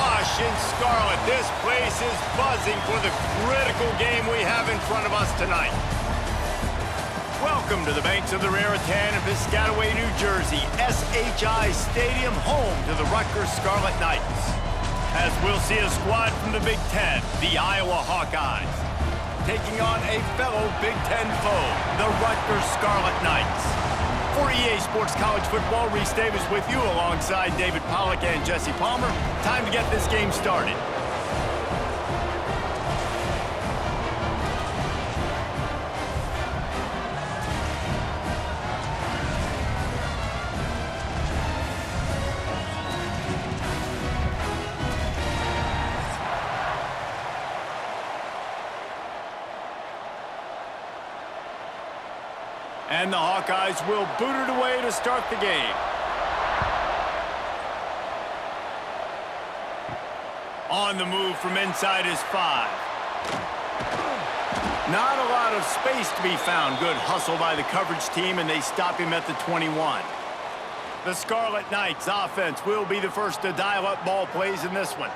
Awash in scarlet, this place is buzzing for the critical game we have in front of us tonight. Welcome to the banks of the Raritan in Piscataway, New Jersey, SHI Stadium, home to the Rutgers Scarlet Knights. As we'll see a squad from the Big Ten, the Iowa Hawkeyes, taking on a fellow Big Ten foe, the Rutgers Scarlet Knights. For EA Sports College Football, Reese Davis with you alongside David Pollack and Jesse Palmer. Time to get this game started. And the Hawkeyes will boot it away to start the game. On the move from inside his 5. Not a lot of space to be found. Good hustle by the coverage team, and they stop him at the 21. The Scarlet Knights offense will be the first to dial up ball plays in this one.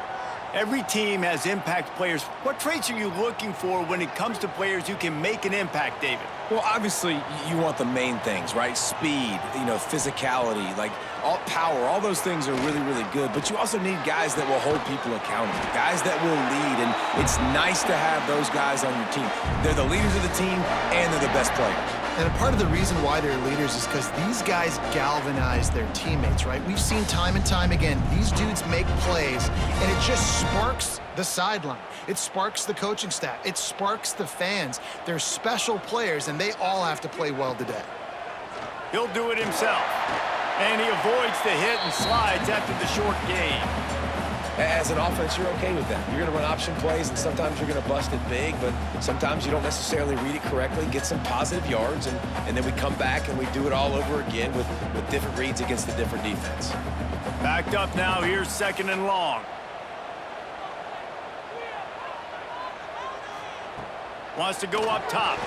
Every team has impact players. What traits are you looking for when it comes to players who can make an impact, David? Well, obviously, you want the main things, right? Speed, physicality, like all power, all those things are really, really good. But you also need guys that will hold people accountable, guys that will lead. And it's nice to have those guys on your team. They're the leaders of the team, and they're the best players. And a part of the reason why they're leaders is because these guys galvanize their teammates, right? We've seen time and time again, these dudes make plays, and it just sparks the sideline. It sparks the coaching staff. It sparks the fans. They're special players, and they all have to play well today. He'll do it himself. And he avoids the hit and slides after the short gain. As an offense, you're okay with that. You're going to run option plays, and sometimes you're going to bust it big, but sometimes you don't necessarily read it correctly, get some positive yards, and then we come back and we do it all over again with different reads against the different defense. Backed up now, here's 2nd and long. Wants to go up top.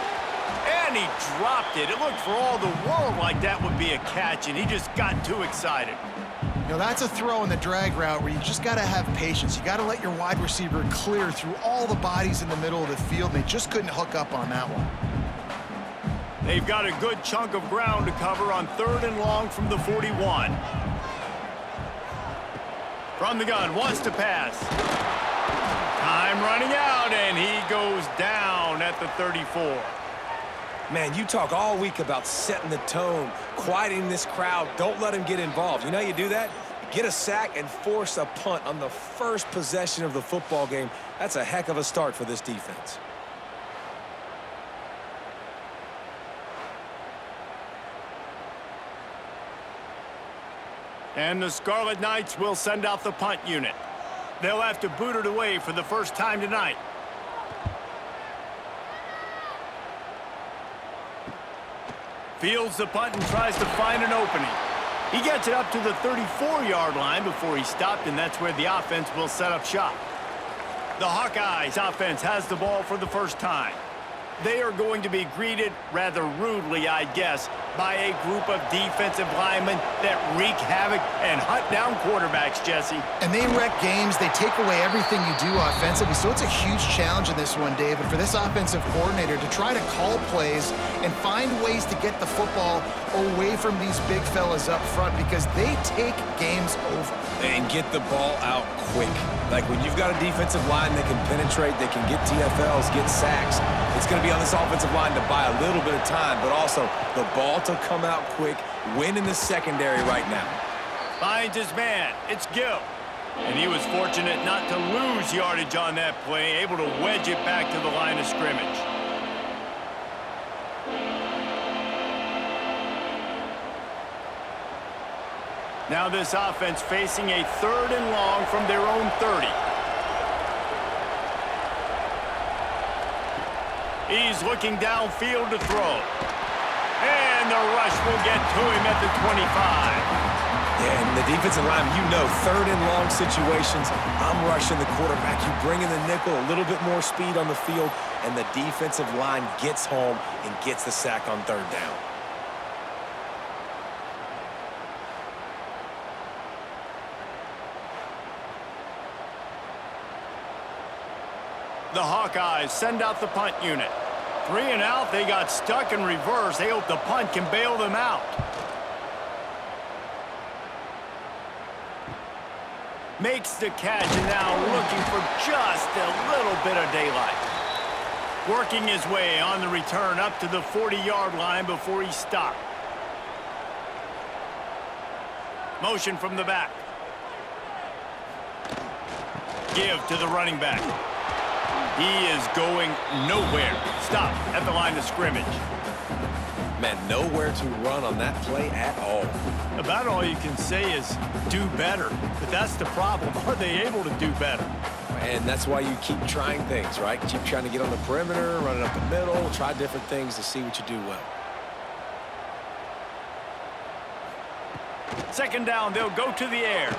And he dropped it. It looked for all the world like that would be a catch, and he just got too excited. That's a throw in the drag route where you just got to have patience. You got to let your wide receiver clear through all the bodies in the middle of the field, and they just couldn't hook up on that one. They've got a good chunk of ground to cover on 3rd and long from the 41. From the gun, wants to pass. Time running out, and he goes down at the 34. Man, you talk all week about setting the tone, quieting this crowd. Don't let him get involved. You know how you do that? Get a sack and force a punt on the first possession of the football game. That's a heck of a start for this defense. And the Scarlet Knights will send out the punt unit. They'll have to boot it away for the first time tonight. Fields the punt and tries to find an opening. He gets it up to the 34-yard line before he stopped, and that's where the offense will set up shop. The Hawkeyes offense has the ball for the first time. They are going to be greeted rather rudely, I guess, by a group of defensive linemen that wreak havoc and hunt down quarterbacks, Jesse. And they wreck games. They take away everything you do offensively. So it's a huge challenge in this one, David, for this offensive coordinator to try to call plays and find ways to get the football away from these big fellas up front because they take games over. And get the ball out quick. Like when you've got a defensive line that can penetrate, they can get TFLs, get sacks, it's going to be on this offensive line to buy a little bit of time, but also the ball to come out quick, win in the secondary right now. Finds his man. It's Gill. And he was fortunate not to lose yardage on that play, able to wedge it back to the line of scrimmage. Now this offense facing a 3rd and long from their own 30. He's looking downfield to throw. And the rush will get to him at the 25. Yeah, and the defensive line, 3rd and long situations, I'm rushing the quarterback. You bring in the nickel, a little bit more speed on the field, and the defensive line gets home and gets the sack on 3rd down. The Hawkeyes send out the punt unit. 3 and out, they got stuck in reverse. They hope the punt can bail them out. Makes the catch, and now looking for just a little bit of daylight. Working his way on the return up to the 40-yard line before he stopped. Motion from the back. Give to the running back. He is going nowhere. Stop at the line of scrimmage. Man, nowhere to run on that play at all. About all you can say is do better. But that's the problem. Are they able to do better? And that's why you keep trying things, right? Keep trying to get on the perimeter, run it up the middle, try different things to see what you do well. Second down, they'll go to the air.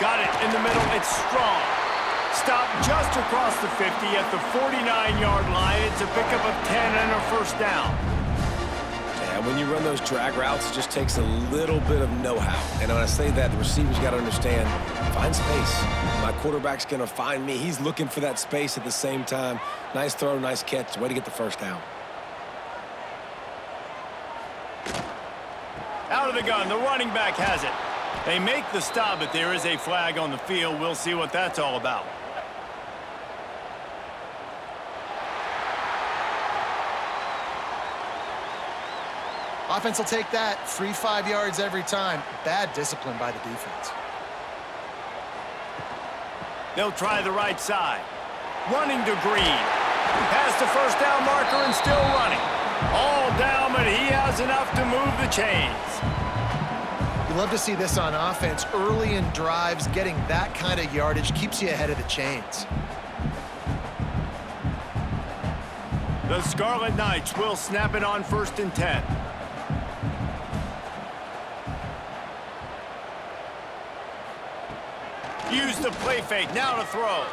Got it in the middle. It's strong. Stop just across the 50 at the 49-yard line. It's a pickup of 10 and a first down. And when you run those drag routes, it just takes a little bit of know-how. And when I say that, the receivers got to understand, find space. My quarterback's going to find me. He's looking for that space at the same time. Nice throw, nice catch. Way to get the first down. Out of the gun, the running back has it. They make the stop, but there is a flag on the field. We'll see what that's all about. Offense will take that. Free 5 yards every time. Bad discipline by the defense. They'll try the right side. Running to Green. Past the first down marker and still running. All down, but he has enough to move the chains. You love to see this on offense. Early in drives, getting that kind of yardage keeps you ahead of the chains. The Scarlet Knights will snap it on 1st and 10. Use the play fake, now to throw.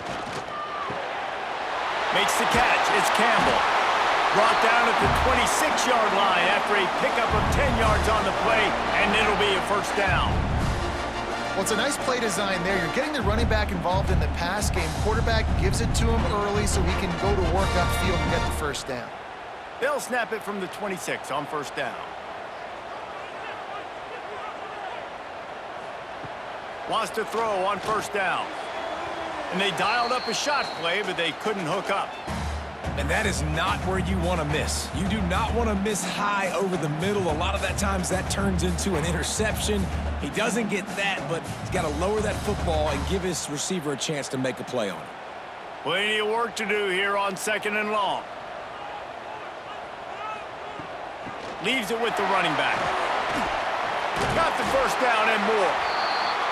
Makes the catch, it's Campbell. Brought down at the 26-yard line after a pickup of 10 yards on the play, and it'll be a first down. Well, it's a nice play design there. You're getting the running back involved in the pass game. Quarterback gives it to him early so he can go to work upfield and get the first down. They'll snap it from the 26 on first down. Wants to throw on first down. And they dialed up a shot play, but they couldn't hook up. And that is not where you want to miss. You do not want to miss high over the middle. A lot of that times that turns into an interception. He doesn't get that, but he's got to lower that football and give his receiver a chance to make a play on it. Plenty of work to do here on 2nd and long. Leaves it with the running back. Got the first down and more.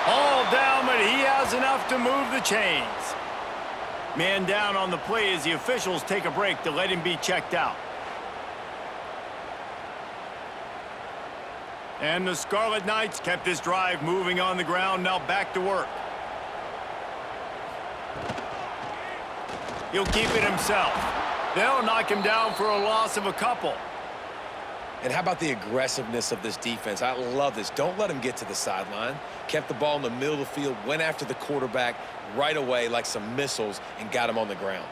All down, but he has enough to move the chains. Man down on the play as the officials take a break to let him be checked out. And the Scarlet Knights kept this drive moving on the ground, now back to work. He'll keep it himself. They'll knock him down for a loss of a couple. And how about the aggressiveness of this defense? I love this. Don't let him get to the sideline. Kept the ball in the middle of the field, went after the quarterback right away like some missiles and got him on the ground.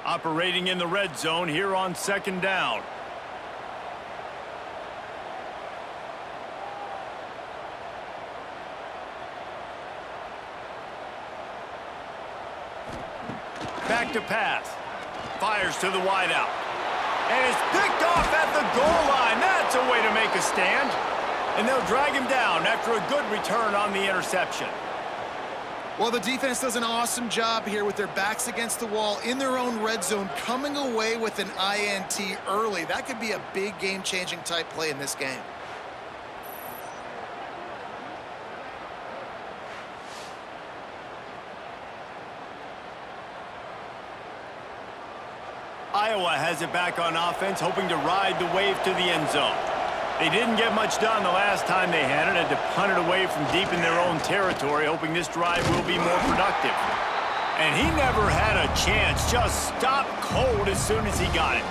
Operating in the red zone here on 2nd down. Back to pass. Fires to the wideout. And it's picked off at the goal line. That's a way to make a stand. And they'll drag him down after a good return on the interception. Well, the defense does an awesome job here with their backs against the wall in their own red zone, coming away with an INT early. That could be a big game-changing type play in this game. Iowa has it back on offense, hoping to ride the wave to the end zone. They didn't get much done the last time they had it. Had to punt it away from deep in their own territory, hoping this drive will be more productive. And he never had a chance. Just stopped cold as soon as he got it.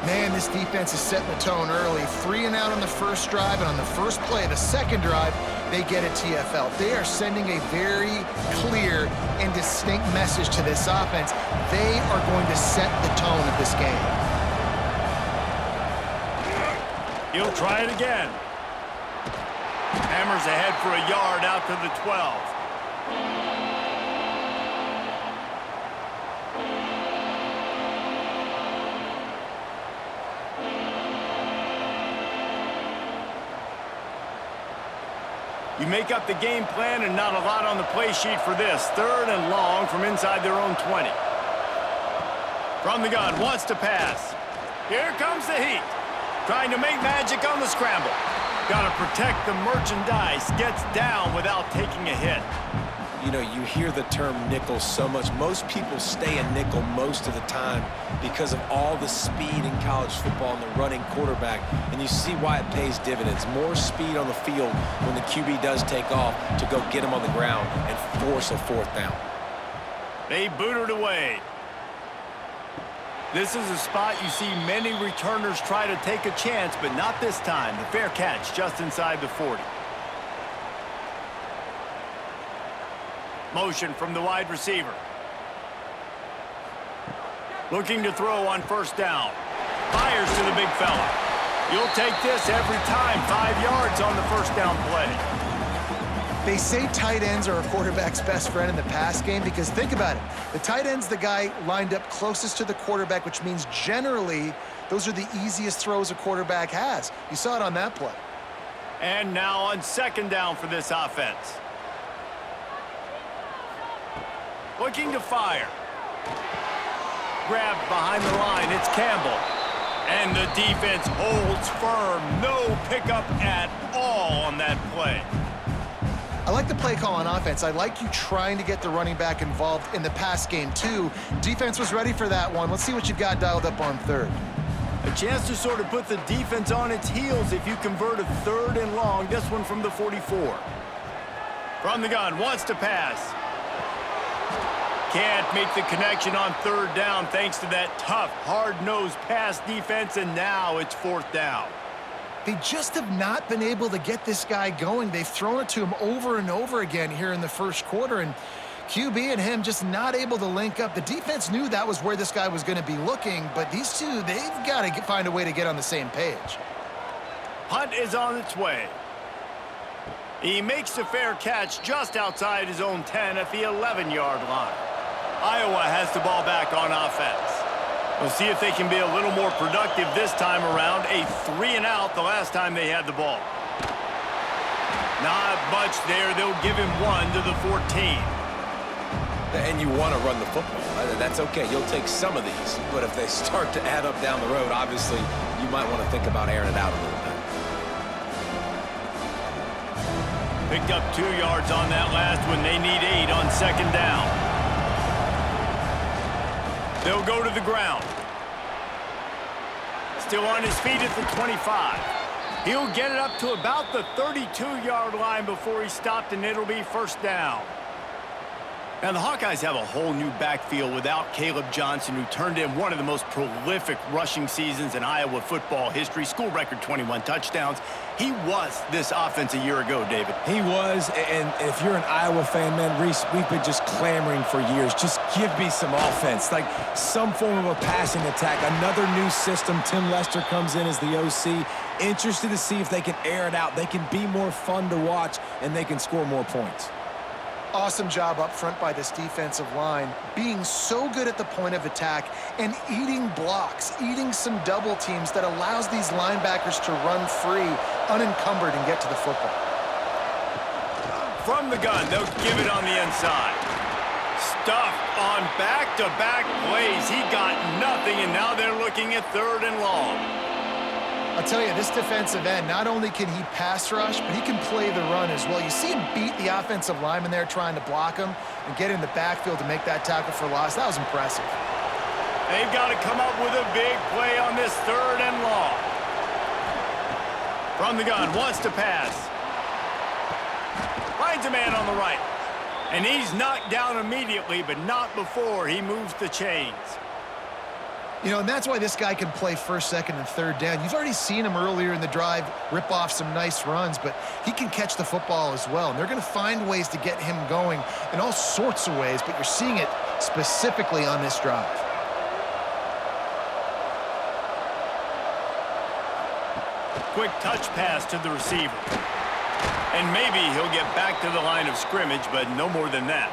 Man, this defense is setting the tone early. 3 and out on the first drive, and on the first play, the second drive, they get a TFL. They are sending a very clear and distinct message to this offense. They are going to set the tone of this game. He'll try it again. Hammers ahead for a yard out to the 12. You make up the game plan and not a lot on the play sheet for this. 3rd and long from inside their own 20. From the gun, wants to pass. Here comes the heat. Trying to make magic on the scramble. Got to protect the merchandise. Gets down without taking a hit. You know, you hear the term nickel so much. Most people stay a nickel most of the time because of all the speed in college football and the running quarterback. And you see why it pays dividends. More speed on the field when the QB does take off to go get him on the ground and force a 4th down. They boot it away. This is a spot you see many returners try to take a chance, but not this time. The fair catch just inside the 40. Motion from the wide receiver. Looking to throw on 1st down. Fires to the big fella. You'll take this every time. 5 yards on the 1st down play. They say tight ends are a quarterback's best friend in the pass game because think about it. The tight end's the guy lined up closest to the quarterback, which means generally those are the easiest throws a quarterback has. You saw it on that play. And now on 2nd down for this offense. Looking to fire. Grabbed behind the line. It's Campbell. And the defense holds firm. No pickup at all on that play. I like the play call on offense. I like you trying to get the running back involved in the pass game, too. Defense was ready for that one. Let's see what you've got dialed up on 3rd. A chance to sort of put the defense on its heels if you convert a 3rd and long. This one from the 44. From the gun. Wants to pass. Can't make the connection on 3rd down thanks to that tough, hard-nosed pass defense, and now it's 4th down. They just have not been able to get this guy going. They've thrown it to him over and over again here in the 1st quarter, and QB and him just not able to link up. The defense knew that was where this guy was going to be looking, but these two, they've got to find a way to get on the same page. Punt is on its way. He makes the fair catch just outside his own 10 at the 11-yard line. Iowa has the ball back on offense. We'll see if they can be a little more productive this time around. A 3 and out the last time they had the ball. Not much there. They'll give him 1 to the 14. And you want to run the football. That's okay. You'll take some of these. But if they start to add up down the road, obviously, you might want to think about airing it out a little bit. Picked up 2 yards on that last one. They need 8 on 2nd down. They'll go to the ground. Still on his feet at the 25. He'll get it up to about the 32-yard line before he's stopped, and it'll be 1st down. Now, the Hawkeyes have a whole new backfield without Caleb Johnson, who turned in one of the most prolific rushing seasons in Iowa football history. School record 21 touchdowns. He was this offense a year ago, David. He was, and if you're an Iowa fan, man, Reese, we've been just clamoring for years. Just give me some offense, like some form of a passing attack. Another new system. Tim Lester comes in as the OC. Interested to see if they can air it out. They can be more fun to watch, and they can score more points. Awesome job up front by this defensive line, being so good at the point of attack and eating blocks, eating some double teams that allows these linebackers to run free, unencumbered, and get to the football. From the gun, they'll give it on the inside. Stuffed on back-to-back plays. He got nothing, and now they're looking at 3rd and long. I'll tell you, this defensive end, not only can he pass rush, but he can play the run as well. You see him beat the offensive lineman there trying to block him and get in the backfield to make that tackle for loss. That was impressive. They've got to come up with a big play on this 3rd and long. From the gun, wants to pass. Finds a man on the right. And he's knocked down immediately, but not before he moves the chains. You know, and that's why this guy can play first, second, and third down. You've already seen him earlier in the drive rip off some nice runs, but he can catch the football as well. And they're going to find ways to get him going in all sorts of ways, but you're seeing it specifically on this drive. Quick touch pass to the receiver. And maybe he'll get back to the line of scrimmage, but no more than that.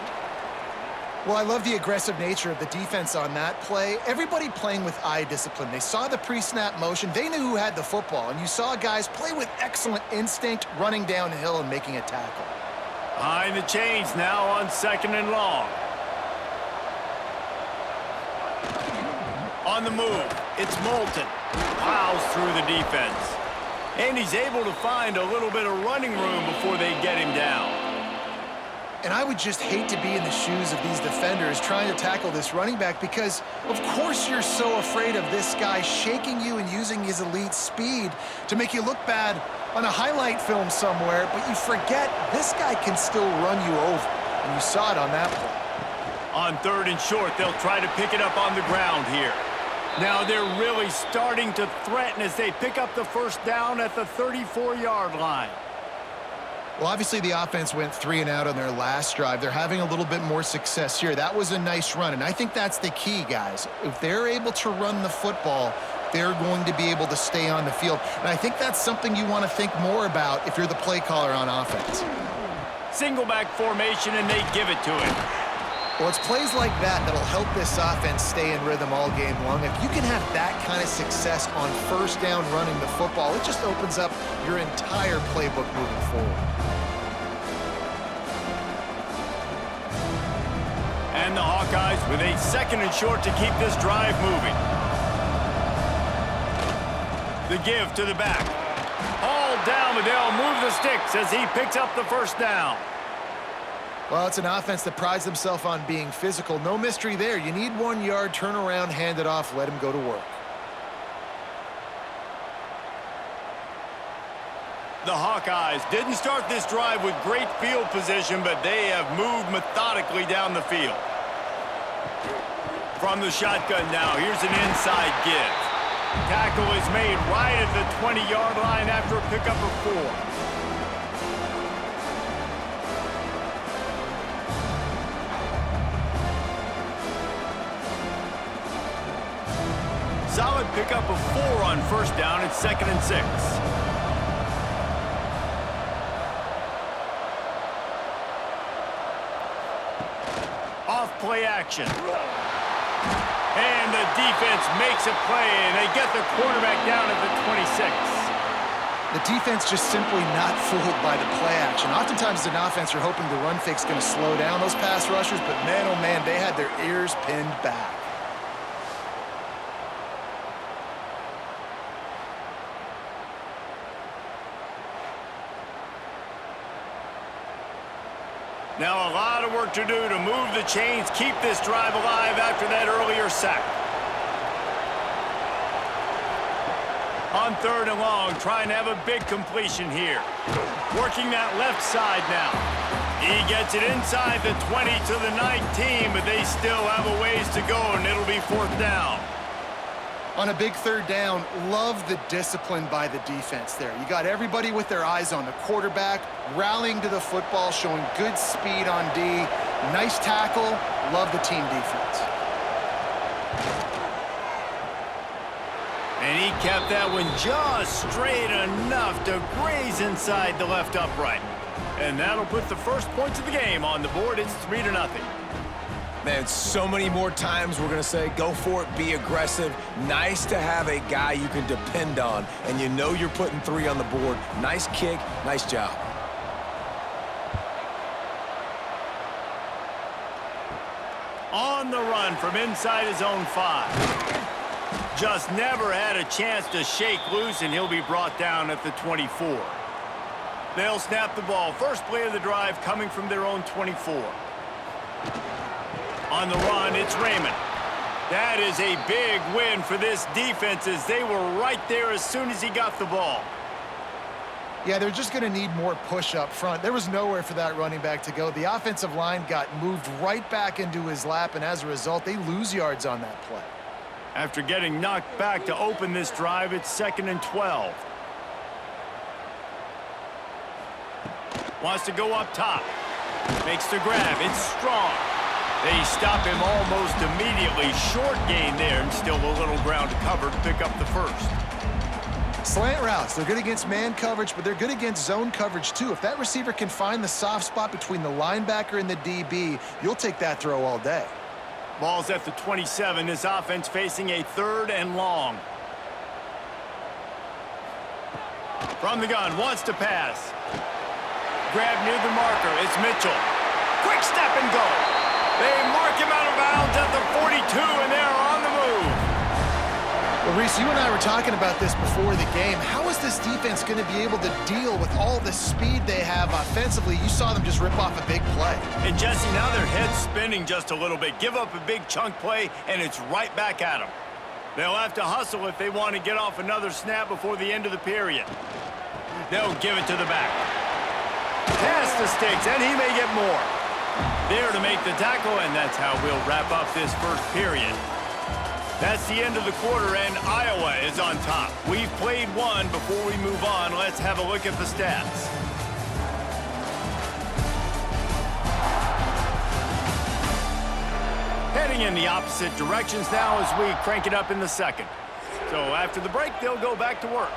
Well, I love the aggressive nature of the defense on that play. Everybody playing with eye discipline. They saw the pre-snap motion. They knew who had the football, and you saw guys play with excellent instinct, running downhill and making a tackle. Behind the chains now on 2nd and long. On the move, it's Moulton. Plows through the defense. And he's able to find a little bit of running room before they get him down. And I would just hate to be in the shoes of these defenders trying to tackle this running back because, of course, you're so afraid of this guy shaking you and using his elite speed to make you look bad on a highlight film somewhere, but you forget this guy can still run you over, and you saw it on that play. On 3rd and short, they'll try to pick it up on the ground here. Now they're really starting to threaten as they pick up the first down at the 34-yard line. Well, obviously the offense went 3 and out on their last drive. They're having a little bit more success here. That was a nice run, and I think that's the key, guys. If they're able to run the football, they're going to be able to stay on the field. And I think that's something you want to think more about if you're the play caller on offense. Single back formation, and they give it to him. Well, it's plays like that that'll help this offense stay in rhythm all game long. If you can have that kind of success on first down running the football, it just opens up your entire playbook moving forward. And the Hawkeyes with a 2nd and short to keep this drive moving. The give to the back. All down, but they'll move the sticks as he picks up the first down. Well, it's an offense that prides themselves on being physical. No mystery there. You need 1 yard, turn around, hand it off, let him go to work. The Hawkeyes didn't start this drive with great field position, but they have moved methodically down the field. From the shotgun now, here's an inside give. Tackle is made right at the 20-yard line after a pickup of 4. Solid pickup of 4 on first down. It's 2nd and 6. Off play action. And the defense makes a play, and they get the quarterback down at the 26. The defense just simply not fooled by the play action. Oftentimes, as an offense, you're hoping the run fake's going to slow down those pass rushers, but man, oh man, they had their ears pinned back. Now a lot of work to do to move the chains, keep this drive alive after that earlier sack. On 3rd and long, trying to have a big completion here. Working that left side now. He gets it inside the 20 to the 19, but they still have a ways to go, and it'll be 4th down. On a big 3rd down, love the discipline by the defense there. You got everybody with their eyes on the quarterback, rallying to the football, showing good speed on D. Nice tackle. Love the team defense. And he kept that one just straight enough to graze inside the left upright. And that'll put the first points of the game on the board. It's 3-0. Man, so many more times we're going to say, go for it, be aggressive. Nice to have a guy you can depend on, and you know you're putting 3 on the board. Nice kick, nice job. On the run from inside his own 5. Just never had a chance to shake loose, and he'll be brought down at the 24. They'll snap the ball. First play of the drive coming from their own 24. On the run, it's Raymond. That is a big win for this defense as they were right there as soon as he got the ball. Yeah, they're just going to need more push up front. There was nowhere for that running back to go. The offensive line got moved right back into his lap, and as a result, they lose yards on that play. After getting knocked back to open this drive, it's 2nd and 12. Wants to go up top. Makes the grab. It's strong. They stop him almost immediately. Short gain there, and still a little ground to cover to pick up the first. Slant routes, they're good against man coverage, but they're good against zone coverage too. If that receiver can find the soft spot between the linebacker and the DB, you'll take that throw all day. Ball's at the 27. This offense facing a 3rd and long. From the gun, wants to pass. Grab near the marker. It's Mitchell. Quick step and go. They mark him out of bounds at the 42, and they're on the move. Well, Reese, you and I were talking about this before the game. How is this defense going to be able to deal with all the speed they have offensively? You saw them just rip off a big play. And Jesse, now their head's spinning just a little bit. Give up a big chunk play, and it's right back at them. They'll have to hustle if they want to get off another snap before the end of the period. They'll give it to the back. Pass the sticks, and he may get more. There to make the tackle, and that's how we'll wrap up this first period. That's the end of the quarter, and Iowa is on top. We've played one. Before we move on, let's have a look at the stats. Heading in the opposite directions now as we crank it up in the second. So after the break, they'll go back to work.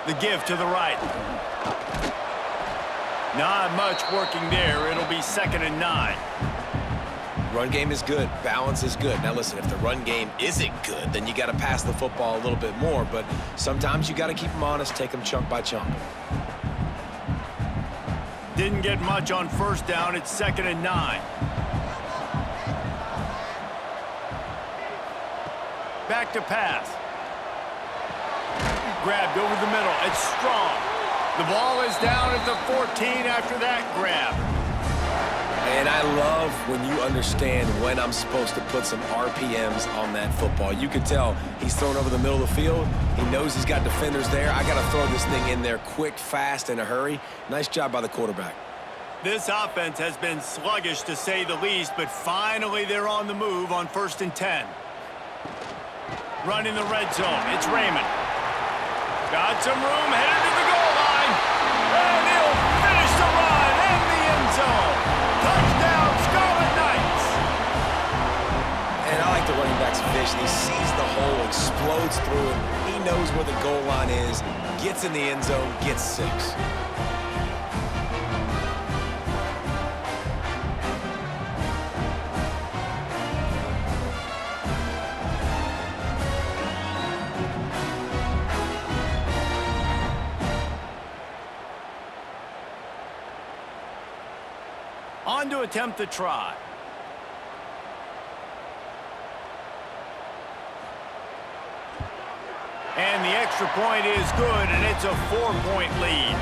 The give to the right. Not much working there. It'll be 2nd and 9. Run game is good. Balance is good. Now, listen, if the run game isn't good, then you got to pass the football a little bit more. But sometimes you got to keep them honest, take them chunk by chunk. Didn't get much on 1st down. It's 2nd and 9. Back to pass. Grabbed over the middle. It's strong. The ball is down at the 14 after that grab. And I love when you understand when I'm supposed to put some RPMs on that football. You can tell he's thrown over the middle of the field. He knows he's got defenders there. I got to throw this thing in there quick, fast, in a hurry. Nice job by the quarterback. This offense has been sluggish to say the least, but finally they're on the move on 1st and 10. Run in the red zone. It's Raymond. Got some room, headed to the goal line. And he'll finish the run in the end zone. Touchdown, Scarlet Knights. And I like the running back's vision. He sees the hole, explodes through it. He knows where the goal line is, gets in the end zone, gets 6. On to attempt the try. And the extra point is good, and it's a 4-point lead.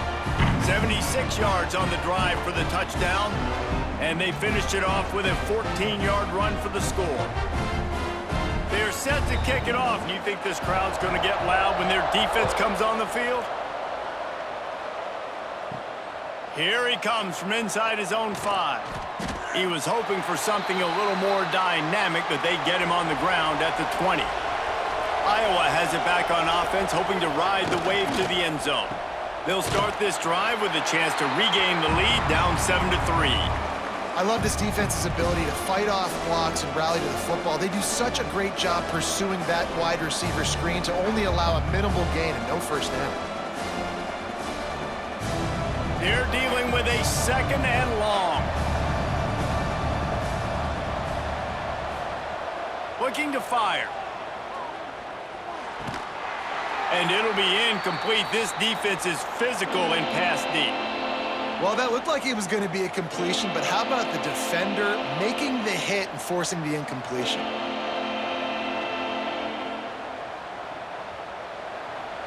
76 yards on the drive for the touchdown, and they finished it off with a 14-yard run for the score. They're set to kick it off. Do you think this crowd's going to get loud when their defense comes on the field? Here he comes from inside his own 5. He was hoping for something a little more dynamic, but they get him on the ground at the 20. Iowa has it back on offense, hoping to ride the wave to the end zone. They'll start this drive with a chance to regain the lead, down 7-3. I love this defense's ability to fight off blocks and rally to the football. They do such a great job pursuing that wide receiver screen to only allow a minimal gain and no 1st down. They're dealing with a 2nd and long. Looking to fire. And it'll be incomplete. This defense is physical and pass deep. Well, that looked like it was going to be a completion, but how about the defender making the hit and forcing the incompletion?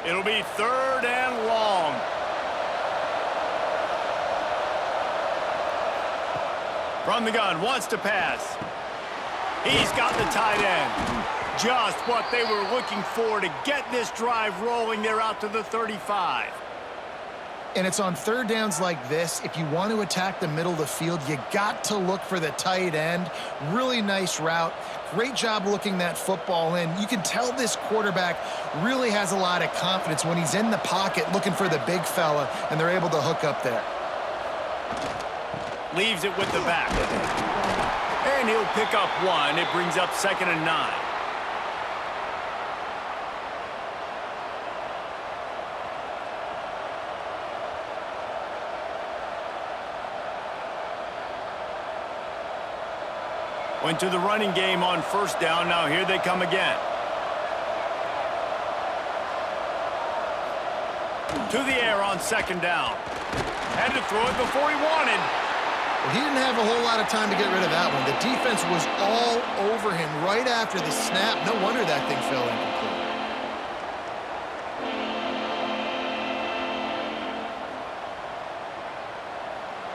It'll be 3rd and long. From the gun, wants to pass. He's got the tight end. Just what they were looking for to get this drive rolling. They're out to the 35. And it's on third downs like this. If you want to attack the middle of the field, you got to look for the tight end. Really nice route. Great job looking that football in. You can tell this quarterback really has a lot of confidence when he's in the pocket looking for the big fella, and they're able to hook up there. Leaves it with the back. And he'll pick up one. It brings up 2nd and 9. Went to the running game on 1st down. Now here they come again. To the air on 2nd down. Had to throw it before he wanted. Well, he didn't have a whole lot of time to get rid of that one. The defense was all over him right after the snap. No wonder that thing fell incomplete.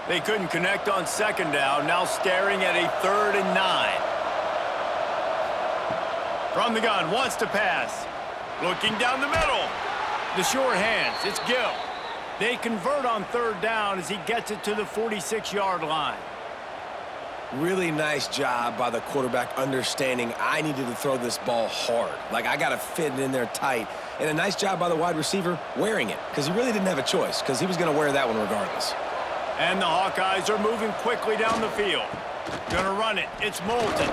They couldn't connect on 2nd down. Now staring at a 3rd and 9. From the gun, wants to pass. Looking down the middle. The sure hands, it's Gill. They convert on 3rd down as he gets it to the 46-yard line. Really nice job by the quarterback understanding I needed to throw this ball hard. Like, I got to fit it in there tight. And a nice job by the wide receiver wearing it, because he really didn't have a choice, because he was going to wear that one regardless. And the Hawkeyes are moving quickly down the field. Gonna run it. It's Moulton.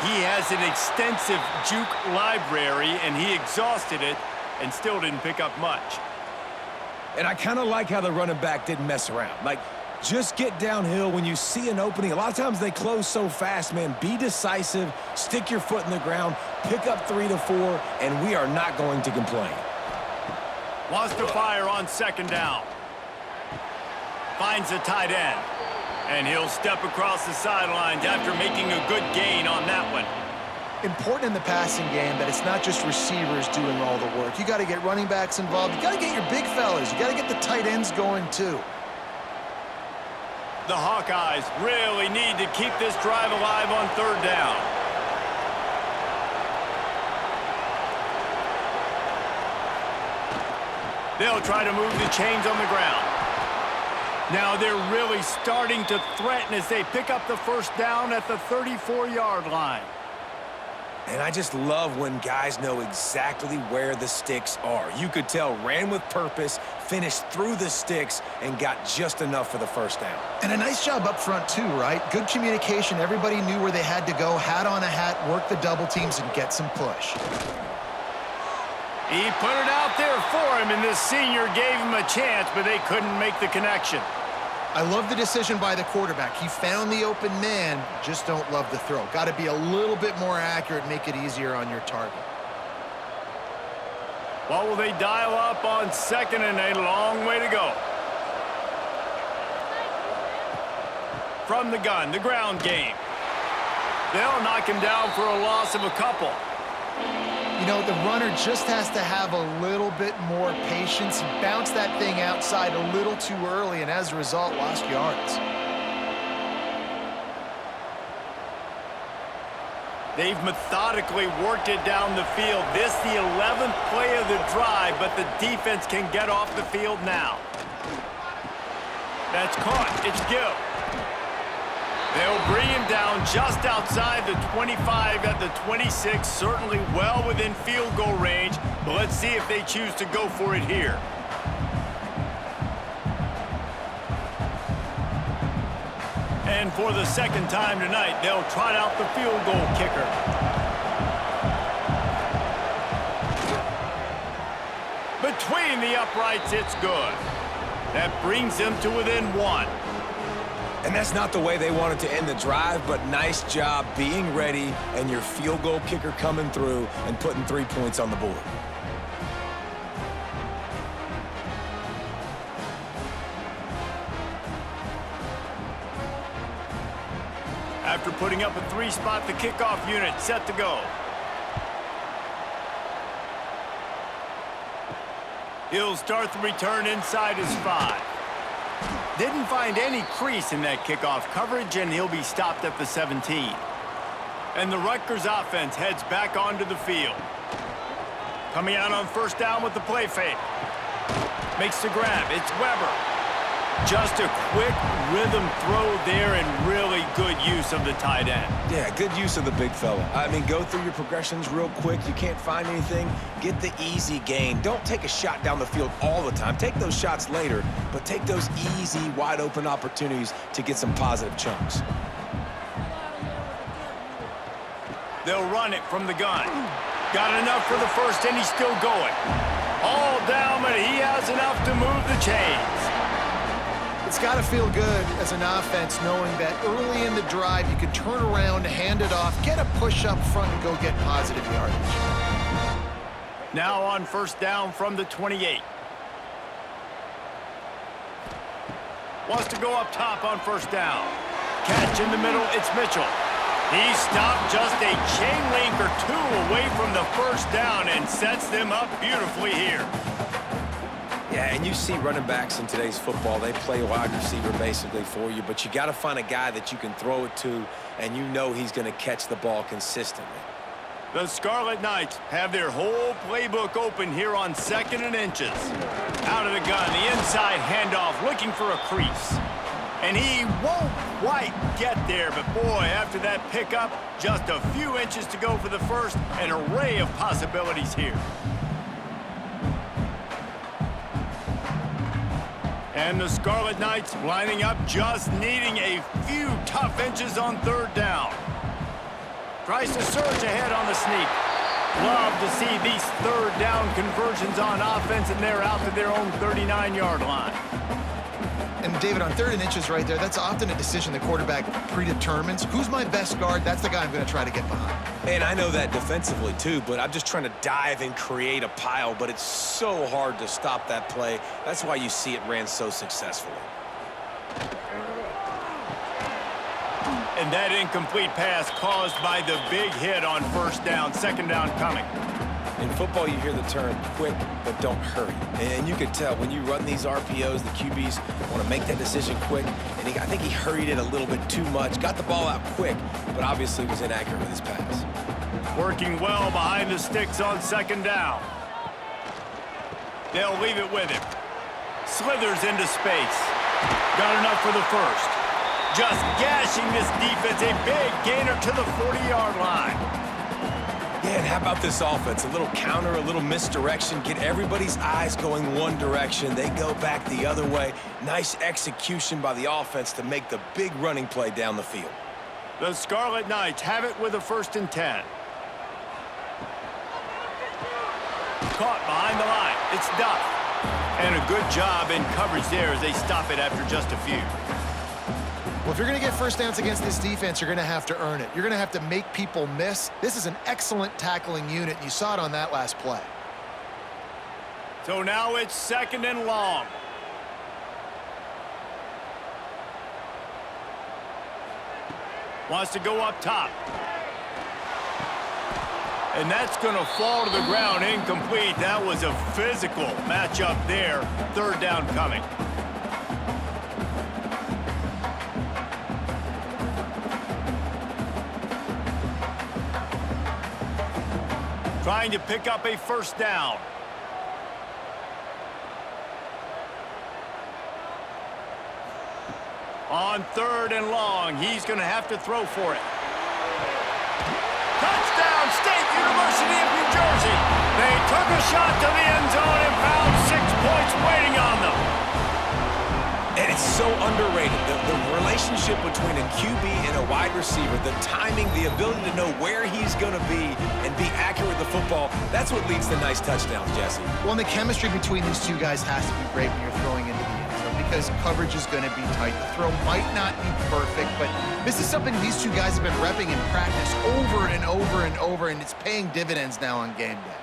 He has an extensive juke library, and he exhausted it and still didn't pick up much. And I kind of like how the running back didn't mess around. Like, just get downhill when you see an opening. A lot of times they close so fast, man. Be decisive, stick your foot in the ground, pick up 3 to 4, and we are not going to complain. Wants to fire on 2nd down. Finds a tight end. And he'll step across the sidelines after making a good gain on that one. Important in the passing game that it's not just receivers doing all the work. You got to get running backs involved. You got to get your big fellas. You got to get the tight ends going too. The Hawkeyes really need to keep this drive alive on 3rd down. They'll try to move the chains on the ground. Now they're really starting to threaten as they pick up the 1st down at the 34-yard line. And I just love when guys know exactly where the sticks are. You could tell ran with purpose, finished through the sticks, and got just enough for the 1st down. And a nice job up front too, right? Good communication. Everybody knew where they had to go, hat on a hat, work the double teams, and get some push. He put it out there for him, and this senior gave him a chance, but they couldn't make the connection. I love the decision by the quarterback. He found the open man, just don't love the throw. Got to be a little bit more accurate, make it easier on your target. What will they dial up on 2nd and a long way to go? From the gun, the ground game. They'll knock him down for a loss of a couple. You know, the runner just has to have a little bit more patience. He bounced that thing outside a little too early, and as a result, lost yards. They've methodically worked it down the field. This the 11th play of the drive, but the defense can get off the field now. That's caught. It's Gill. They'll bring him down just outside the 25 at the 26, certainly well within field goal range, but let's see if they choose to go for it here. And for the 2nd time tonight, they'll trot out the field goal kicker. Between the uprights, it's good. That brings them to within 1. And that's not the way they wanted to end the drive, but nice job being ready and your field goal kicker coming through and putting 3 points on the board. After putting up a 3-spot, the kickoff unit set to go. He'll start the return inside his 5. Didn't find any crease in that kickoff coverage, and he'll be stopped at the 17. And the Rutgers offense heads back onto the field. Coming out on 1st down with the play fake. Makes the grab. It's Weber. Just a quick rhythm throw there and really good use of the tight end. Yeah, good use of the big fella. I mean, go through your progressions real quick. You can't find anything. Get the easy gain. Don't take a shot down the field all the time. Take those shots later, but take those easy, wide-open opportunities to get some positive chunks. They'll run it from the gun. Got enough for the first, and he's still going. All down, but he has enough to move the chains. It's got to feel good as an offense knowing that early in the drive you can turn around, hand it off, get a push up front, and go get positive yardage. Now on first down from the 28. Wants to go up top on first down. Catch in the middle, it's Mitchell. He stopped just a chain link or two away from the first down and sets them up beautifully here. Yeah, and you see running backs in today's football, they play wide receiver basically for you, but you got to find a guy that you can throw it to, and you know he's going to catch the ball consistently. The Scarlet Knights have their whole playbook open here on 2nd and inches. Out of the gun, the inside handoff, looking for a crease. And he won't quite get there, but boy, after that pickup, just a few inches to go for the first, an array of possibilities here. And the Scarlet Knights lining up, just needing a few tough inches on third down. Tries to surge ahead on the sneak. Love to see these third down conversions on offense, and they're out to their own 39-yard line. And David, on 3rd and inches right there, that's often a decision the quarterback predetermines. Who's my best guard? That's the guy I'm going to try to get behind. And I know that defensively too, but I'm just trying to dive and create a pile, but it's so hard to stop that play. That's why you see it ran so successfully. And that incomplete pass caused by the big hit on first down, 2nd down coming. In football, you hear the term quick, but don't hurry. And you can tell when you run these RPOs, the QBs want to make that decision quick. And I think he hurried it a little bit too much. Got the ball out quick, but obviously was inaccurate with his pass. Working well behind the sticks on 2nd down. They'll leave it with him. Slithers into space. Got enough for the first. Just gashing this defense. A big gainer to the 40-yard line. Yeah, and how about this offense? A little counter, a little misdirection, get everybody's eyes going one direction. They go back the other way. Nice execution by the offense to make the big running play down the field. The Scarlet Knights have it with a 1st and 10. Caught behind the line. It's Duff. And a good job in coverage there as they stop it after just a few. Well, if you're going to get first downs against this defense, you're going to have to earn it. You're going to have to make people miss. This is an excellent tackling unit, and you saw it on that last play. So now it's 2nd and long. Wants to go up top. And that's going to fall to the ground, incomplete. That was a physical matchup there. 3rd down coming. Trying to pick up a first down. On 3rd and long, he's going to have to throw for it. Touchdown, State University of New Jersey. They took a shot to the end zone and found 6 points waiting on them. And it's so underrated. The relationship between a QB and a wide receiver, the timing, the ability to know where he's going to be and be accurate with the football, that's what leads to nice touchdowns, Jesse. Well, and the chemistry between these two guys has to be great when you're throwing into the end zone because coverage is going to be tight. The throw might not be perfect, but this is something these two guys have been repping in practice over and over and over, and it's paying dividends now on game day.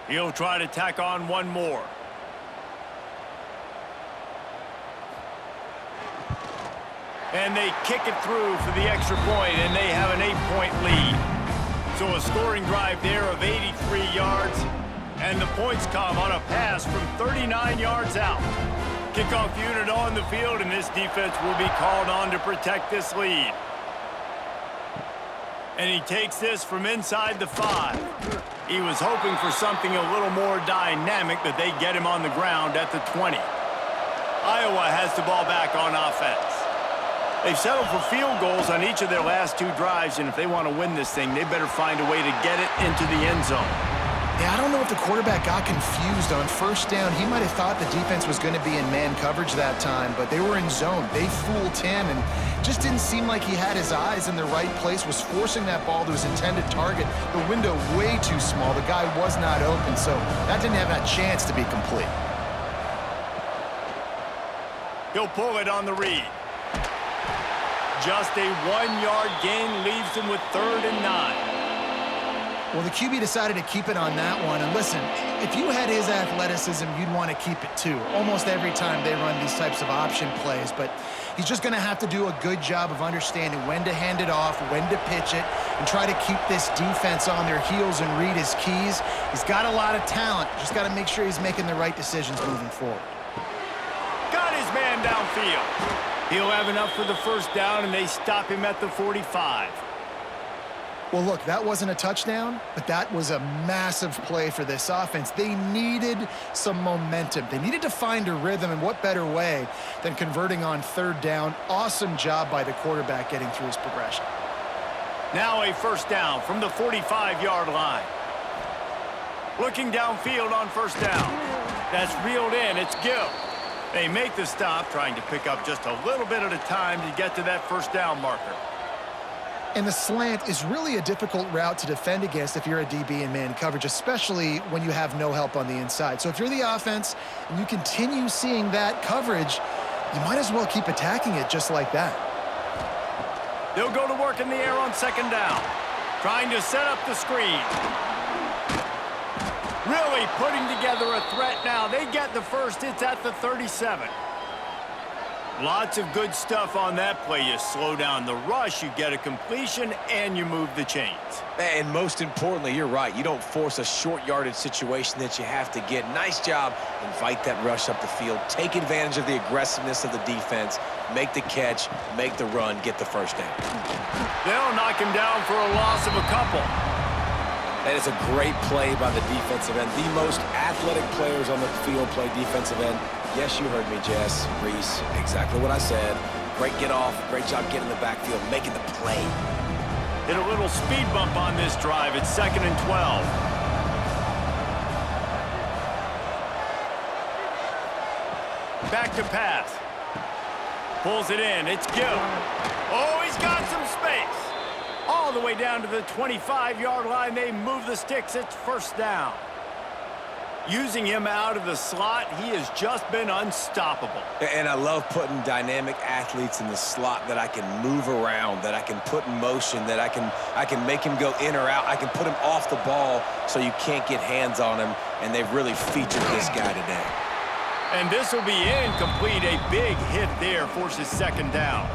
He'll try to tack on one more. And they kick it through for the extra point, and they have an 8-point lead. So a scoring drive there of 83 yards, and the points come on a pass from 39 yards out. Kickoff unit on the field, and this defense will be called on to protect this lead. And he takes this from inside the 5. He was hoping for something a little more dynamic, but they get him on the ground at the 20. Iowa has the ball back on offense. They've settled for field goals on each of their last 2 drives, and if they want to win this thing, they better find a way to get it into the end zone. Yeah, I don't know if the quarterback got confused on first down. He might have thought the defense was going to be in man coverage that time, but they were in zone. They fooled him and just didn't seem like he had his eyes in the right place, was forcing that ball to his intended target. The window way too small. The guy was not open, so that didn't have that chance to be complete. He'll pull it on the read. Just a 1-yard gain leaves him with 3rd and 9. Well, the QB decided to keep it on that one. And listen, if you had his athleticism, you'd want to keep it too. Almost every time they run these types of option plays. But he's just going to have to do a good job of understanding when to hand it off, when to pitch it, and try to keep this defense on their heels and read his keys. He's got a lot of talent. Just got to make sure he's making the right decisions moving forward. Got his man downfield. He'll have enough for the first down, and they stop him at the 45. Well, look, that wasn't a touchdown, but that was a massive play for this offense. They needed some momentum. They needed to find a rhythm, and what better way than converting on 3rd down. Awesome job by the quarterback getting through his progression. Now a first down from the 45-yard line. Looking downfield on first down. That's reeled in. It's Gill. They make the stop, trying to pick up just a little bit at a time to get to that first down marker. And the slant is really a difficult route to defend against if you're a DB in man coverage, especially when you have no help on the inside. So if you're the offense and you continue seeing that coverage, you might as well keep attacking it just like that. They'll go to work in the air on 2nd down, trying to set up the screen. Really putting together a threat now. They get the first. It's at the 37. Lots of good stuff on that play. You slow down the rush, you get a completion, and you move the chains. And most importantly, you're right. You don't force a short yardage situation that you have to get. Nice job. Invite that rush up the field. Take advantage of the aggressiveness of the defense. Make the catch, make the run, get the first down. They'll knock him down for a loss of a couple. That is a great play by the defensive end. The most athletic players on the field play defensive end. Yes, you heard me, Jess, Reese. Exactly what I said. Great get off. Great job getting in the backfield, making the play. Hit a little speed bump on this drive. It's 2nd and 12. Back to pass. Pulls it in. It's Gill. Oh, he's got some space. All the way down to the 25-yard line. They move the sticks. It's first down. Using him out of the slot, he has just been unstoppable. And I love putting dynamic athletes in the slot that I can move around, that I can put in motion, that I can make him go in or out. I can put him off the ball so you can't get hands on him, and they've really featured this guy today. And this will be incomplete. A big hit there forces 2nd down.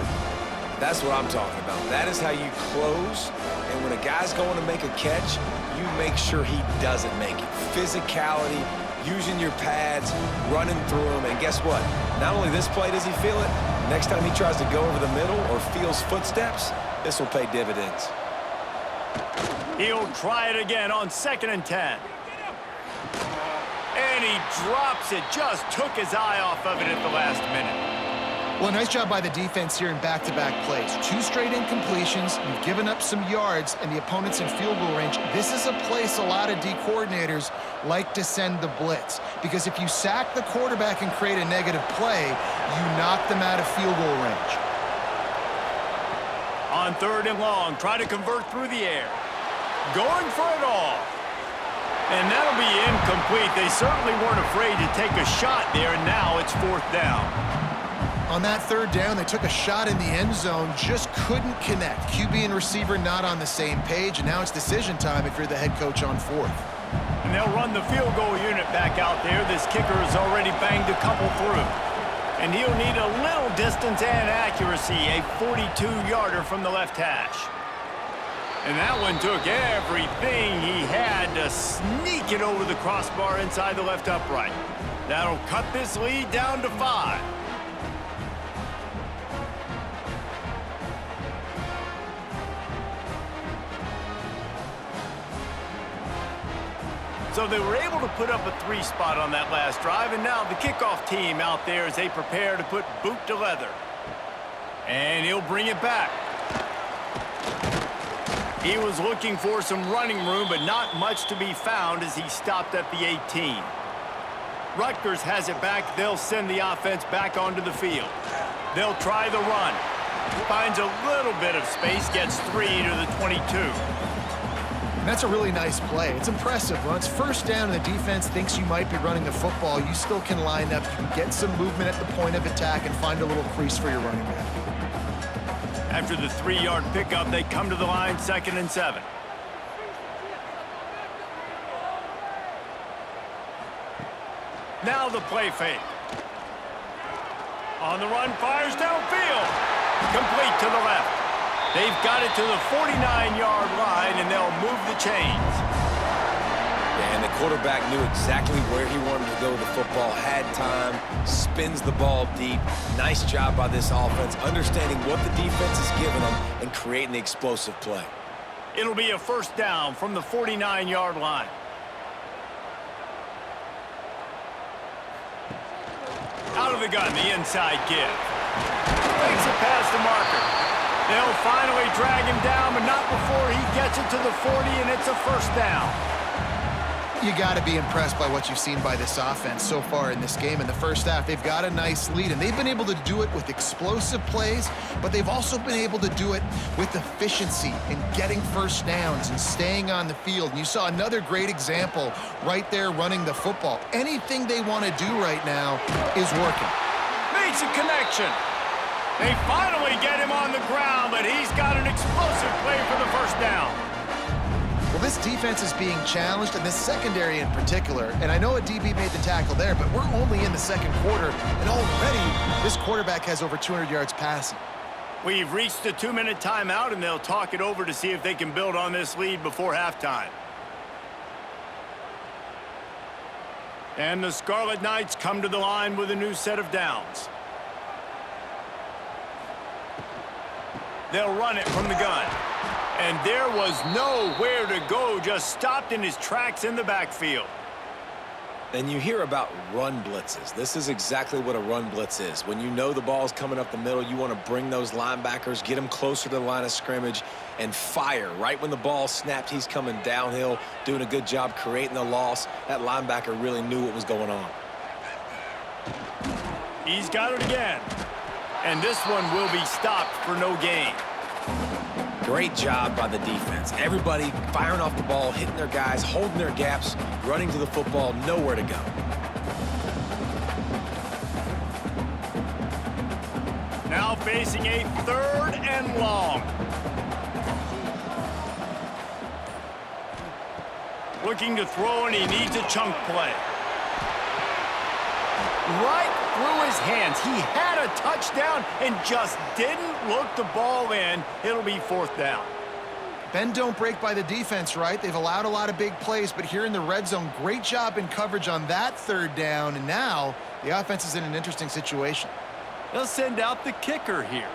That's what I'm talking about. That is how you close, and when a guy's going to make a catch, you make sure he doesn't make it. Physicality, using your pads, running through them, and guess what? Not only this play does he feel it, next time he tries to go over the middle or feels footsteps, this will pay dividends. He'll try it again on 2nd and 10. And he drops it, just took his eye off of it at the last minute. Well, nice job by the defense here in back-to-back plays. 2 straight incompletions, you've given up some yards, and the opponent's in field goal range. This is a place a lot of D coordinators like to send the blitz, because if you sack the quarterback and create a negative play, you knock them out of field goal range. On 3rd and long, try to convert through the air. Going for it all. And that'll be incomplete. They certainly weren't afraid to take a shot there, and now it's 4th down. On that 3rd down, they took a shot in the end zone, just couldn't connect. QB and receiver not on the same page, and now it's decision time if you're the head coach on 4th. And they'll run the field goal unit back out there. This kicker has already banged a couple through. And he'll need a little distance and accuracy, a 42-yarder from the left hash. And that one took everything he had to sneak it over the crossbar inside the left upright. That'll cut this lead down to 5. So they were able to put up a 3 spot on that last drive, and now the kickoff team out there as they prepare to put boot to leather. And he'll bring it back. He was looking for some running room, but not much to be found as he stopped at the 18. Rutgers has it back. They'll send the offense back onto the field. They'll try the run. Finds a little bit of space, gets 3 to the 22. And that's a really nice play. It's impressive. When it's first down and the defense thinks you might be running the football, you still can line up. You can get some movement at the point of attack and find a little crease for your running back. After the 3-yard pickup, they come to the line, 2nd and 7. Now the play fake. On the run, fires downfield. Complete to the left. They've got it to the 49-yard line, and they'll move the chains. Yeah, and the quarterback knew exactly where he wanted to go with the football, had time, spins the ball deep. Nice job by this offense, understanding what the defense is giving them and creating the explosive play. It'll be a 1st down from the 49-yard line. Out of the gun, the inside give. Takes it past the marker. They'll finally drag him down, but not before he gets it to the 40, and it's a 1st down. You got to be impressed by what you've seen by this offense so far in this game. In the first half, they've got a nice lead, and they've been able to do it with explosive plays, but they've also been able to do it with efficiency and getting 1st downs and staying on the field. And you saw another great example right there running the football. Anything they want to do right now is working. Makes a connection. They finally get him on the ground, but he's got an explosive play for the 1st down. Well, this defense is being challenged, and this secondary in particular. And I know a DB made the tackle there, but we're only in the 2nd quarter, and already this quarterback has over 200 yards passing. We've reached a 2-minute timeout, and they'll talk it over to see if they can build on this lead before halftime. And the Scarlet Knights come to the line with a new set of downs. They'll run it from the gun. And there was nowhere to go, just stopped in his tracks in the backfield. And you hear about run blitzes. This is exactly what a run blitz is. When you know the ball's coming up the middle, you want to bring those linebackers, get them closer to the line of scrimmage, and fire. Right when the ball snapped, he's coming downhill, doing a good job creating the loss. That linebacker really knew what was going on. He's got it again. And this one will be stopped for no gain. Great job by the defense. Everybody firing off the ball, hitting their guys, holding their gaps, running to the football, nowhere to go. Now facing a 3rd and long. Looking to throw, and he needs a chunk play. Right through his hands. He had a touchdown and just didn't look the ball in. It'll be 4th down. Bend don't break by the defense, right? They've allowed a lot of big plays, but here in the red zone, great job in coverage on that 3rd down, and now the offense is in an interesting situation. They'll send out the kicker here.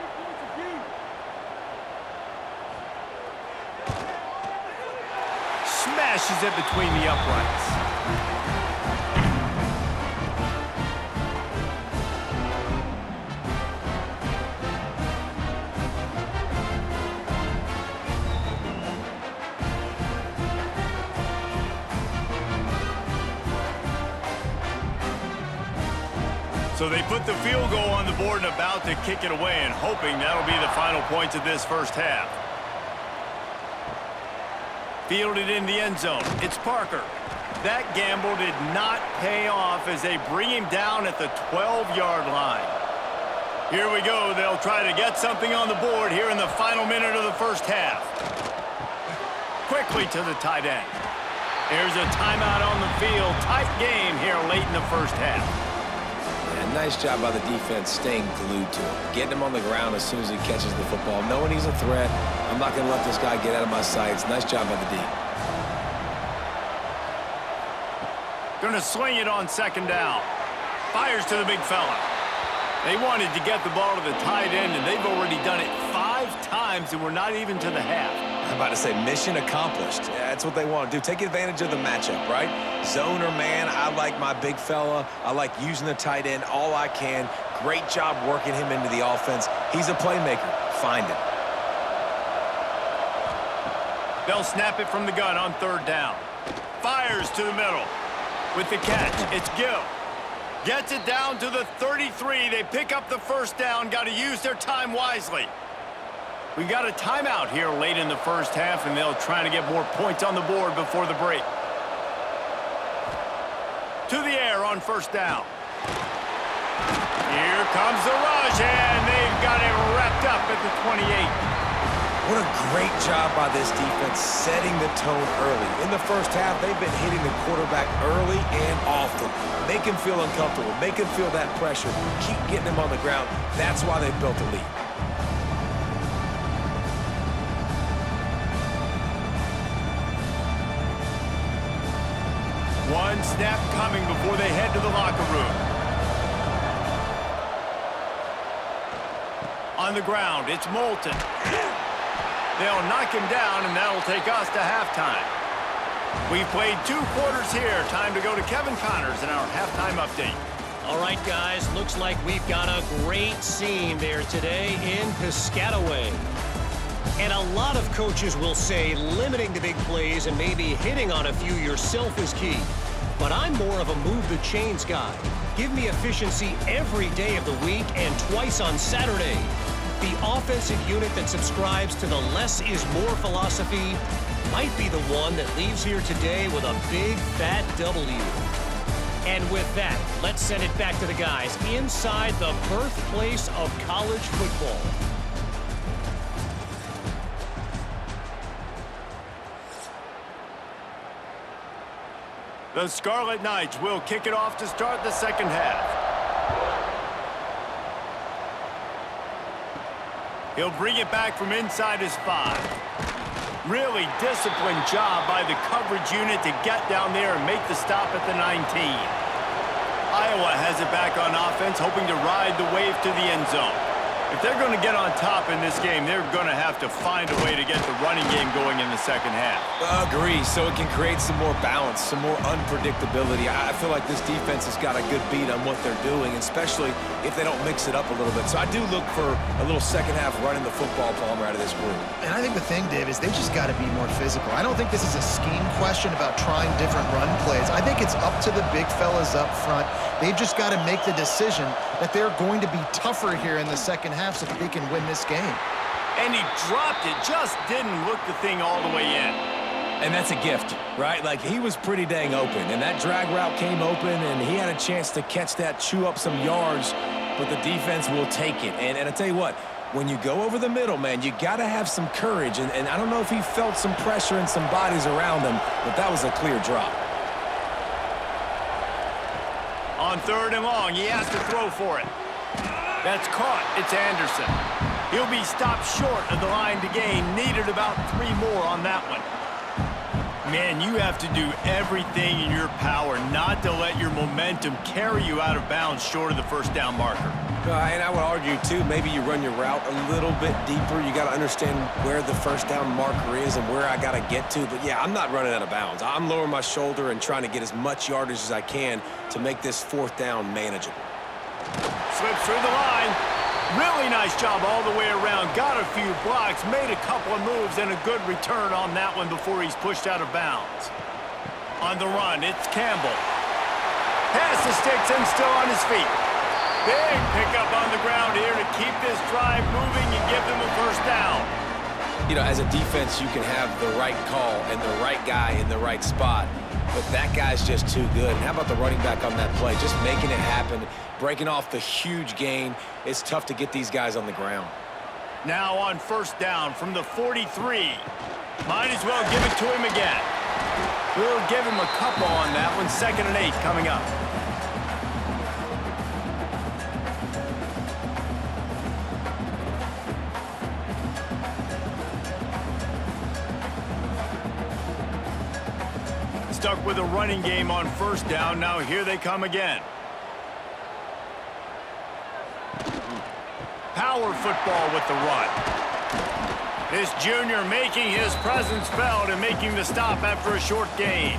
Smashes it between the uprights. So they put the field goal on the board and about to kick it away, and hoping that'll be the final points of this 1st half. Fielded in the end zone. It's Parker. That gamble did not pay off as they bring him down at the 12-yard line. Here we go. They'll try to get something on the board here in the final minute of the 1st half. Quickly to the tight end. There's a timeout on the field. Tight game here late in the 1st half. Nice job by the defense staying glued to him, getting him on the ground as soon as he catches the football, knowing he's a threat. I'm not going to let this guy get out of my sights. Nice job by the D. Going to swing it on 2nd down. Fires to the big fella. They wanted to get the ball to the tight end, and they've already done it 5 times, and we're not even to the half. I'm about to say mission accomplished. That's what they want to do. Take advantage of the matchup, right? Zone or man, I like my big fella. I like using the tight end all I can. Great job working him into the offense. He's a playmaker. Find him. They'll snap it from the gun on 3rd down. Fires to the middle. With the catch, it's Gill. Gets it down to the 33. They pick up the 1st down. Got to use their time wisely. We got a timeout here late in the 1st half, and they'll try to get more points on the board before the break. To the air on 1st down. Here comes the rush, and they've got it wrapped up at the 28. What a great job by this defense setting the tone early. In the 1st half, they've been hitting the quarterback early and often. Make him feel uncomfortable. Make him feel that pressure. Keep getting him on the ground. That's why they've built a lead. One snap coming before they head to the locker room. On the ground, it's Moulton. They'll knock him down, and that'll take us to halftime. We've played 2 quarters here. Time to go to Kevin Connors in our halftime update. All right, guys, looks like we've got a great scene there today in Piscataway. And a lot of coaches will say limiting the big plays and maybe hitting on a few yourself is key. But I'm more of a move the chains guy. Give me efficiency every day of the week and twice on Saturday. The offensive unit that subscribes to the less is more philosophy might be the one that leaves here today with a big fat W. And with that, let's send it back to the guys inside the birthplace of college football. The Scarlet Knights will kick it off to start the 2nd half. He'll bring it back from inside his 5. Really disciplined job by the coverage unit to get down there and make the stop at the 19. Iowa has it back on offense, hoping to ride the wave to the end zone. If they're going to get on top in this game, they're going to have to find a way to get the running game going in the 2nd half. Agree, so it can create some more balance, some more unpredictability. I feel like this defense has got a good beat on what they're doing, especially if they don't mix it up a little bit. So I do look for a little 2nd half running the football Palmer out of this group. And I think the thing, Dave, is they just got to be more physical. I don't think this is a scheme question about trying different run plays. I think it's up to the big fellas up front. They've just got to make the decision that they're going to be tougher here in the 2nd half so that they can win this game. And he dropped it, just didn't look the thing all the way in. And that's a gift, right? Like, he was pretty dang open, and that drag route came open, and he had a chance to catch that, chew up some yards, but the defense will take it. And I tell you what, when you go over the middle, man, you got to have some courage, and I don't know if he felt some pressure and some bodies around him, but that was a clear drop. On 3rd and long, he has to throw for it. That's caught. It's Anderson. He'll be stopped short of the line to gain. Needed about 3 more on that one. Man, you have to do everything in your power not to let your momentum carry you out of bounds short of the 1st down marker. And I would argue, too, maybe you run your route a little bit deeper. You got to understand where the 1st down marker is and where I got to get to. But, yeah, I'm not running out of bounds. I'm lowering my shoulder and trying to get as much yardage as I can to make this 4th down manageable. Slips through the line. Really nice job all the way around. Got a few blocks, made a couple of moves, and a good return on that one before he's pushed out of bounds. On the run, it's Campbell. Pass the sticks and still on his feet. Big pickup on the ground here to keep this drive moving and give them a 1st down. You know, as a defense, you can have the right call and the right guy in the right spot, but that guy's just too good. And how about the running back on that play? Just making it happen, breaking off the huge gain. It's tough to get these guys on the ground. Now on 1st down from the 43. Might as well give it to him again. We'll give him a couple on that one. 2nd and 8 coming up. Stuck with a running game on 1st down. Now here they come again. power football with the run. This junior making his presence felt and making the stop after a short gain.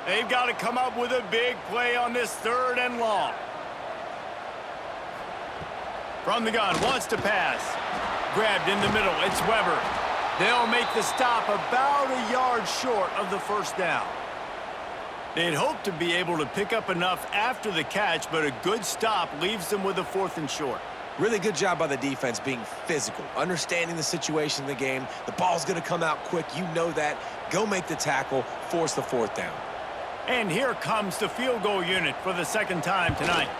They've got to come up with a big play on this 3rd and long. From the gun, wants to pass. Grabbed in the middle, it's Weber. They'll make the stop about a yard short of the 1st down. They'd hope to be able to pick up enough after the catch, but a good stop leaves them with a 4th and short. Really good job by the defense being physical, understanding the situation in the game. The ball's going to come out quick. You know that. Go make the tackle, force the 4th down. And here comes the field goal unit for the 2nd time tonight.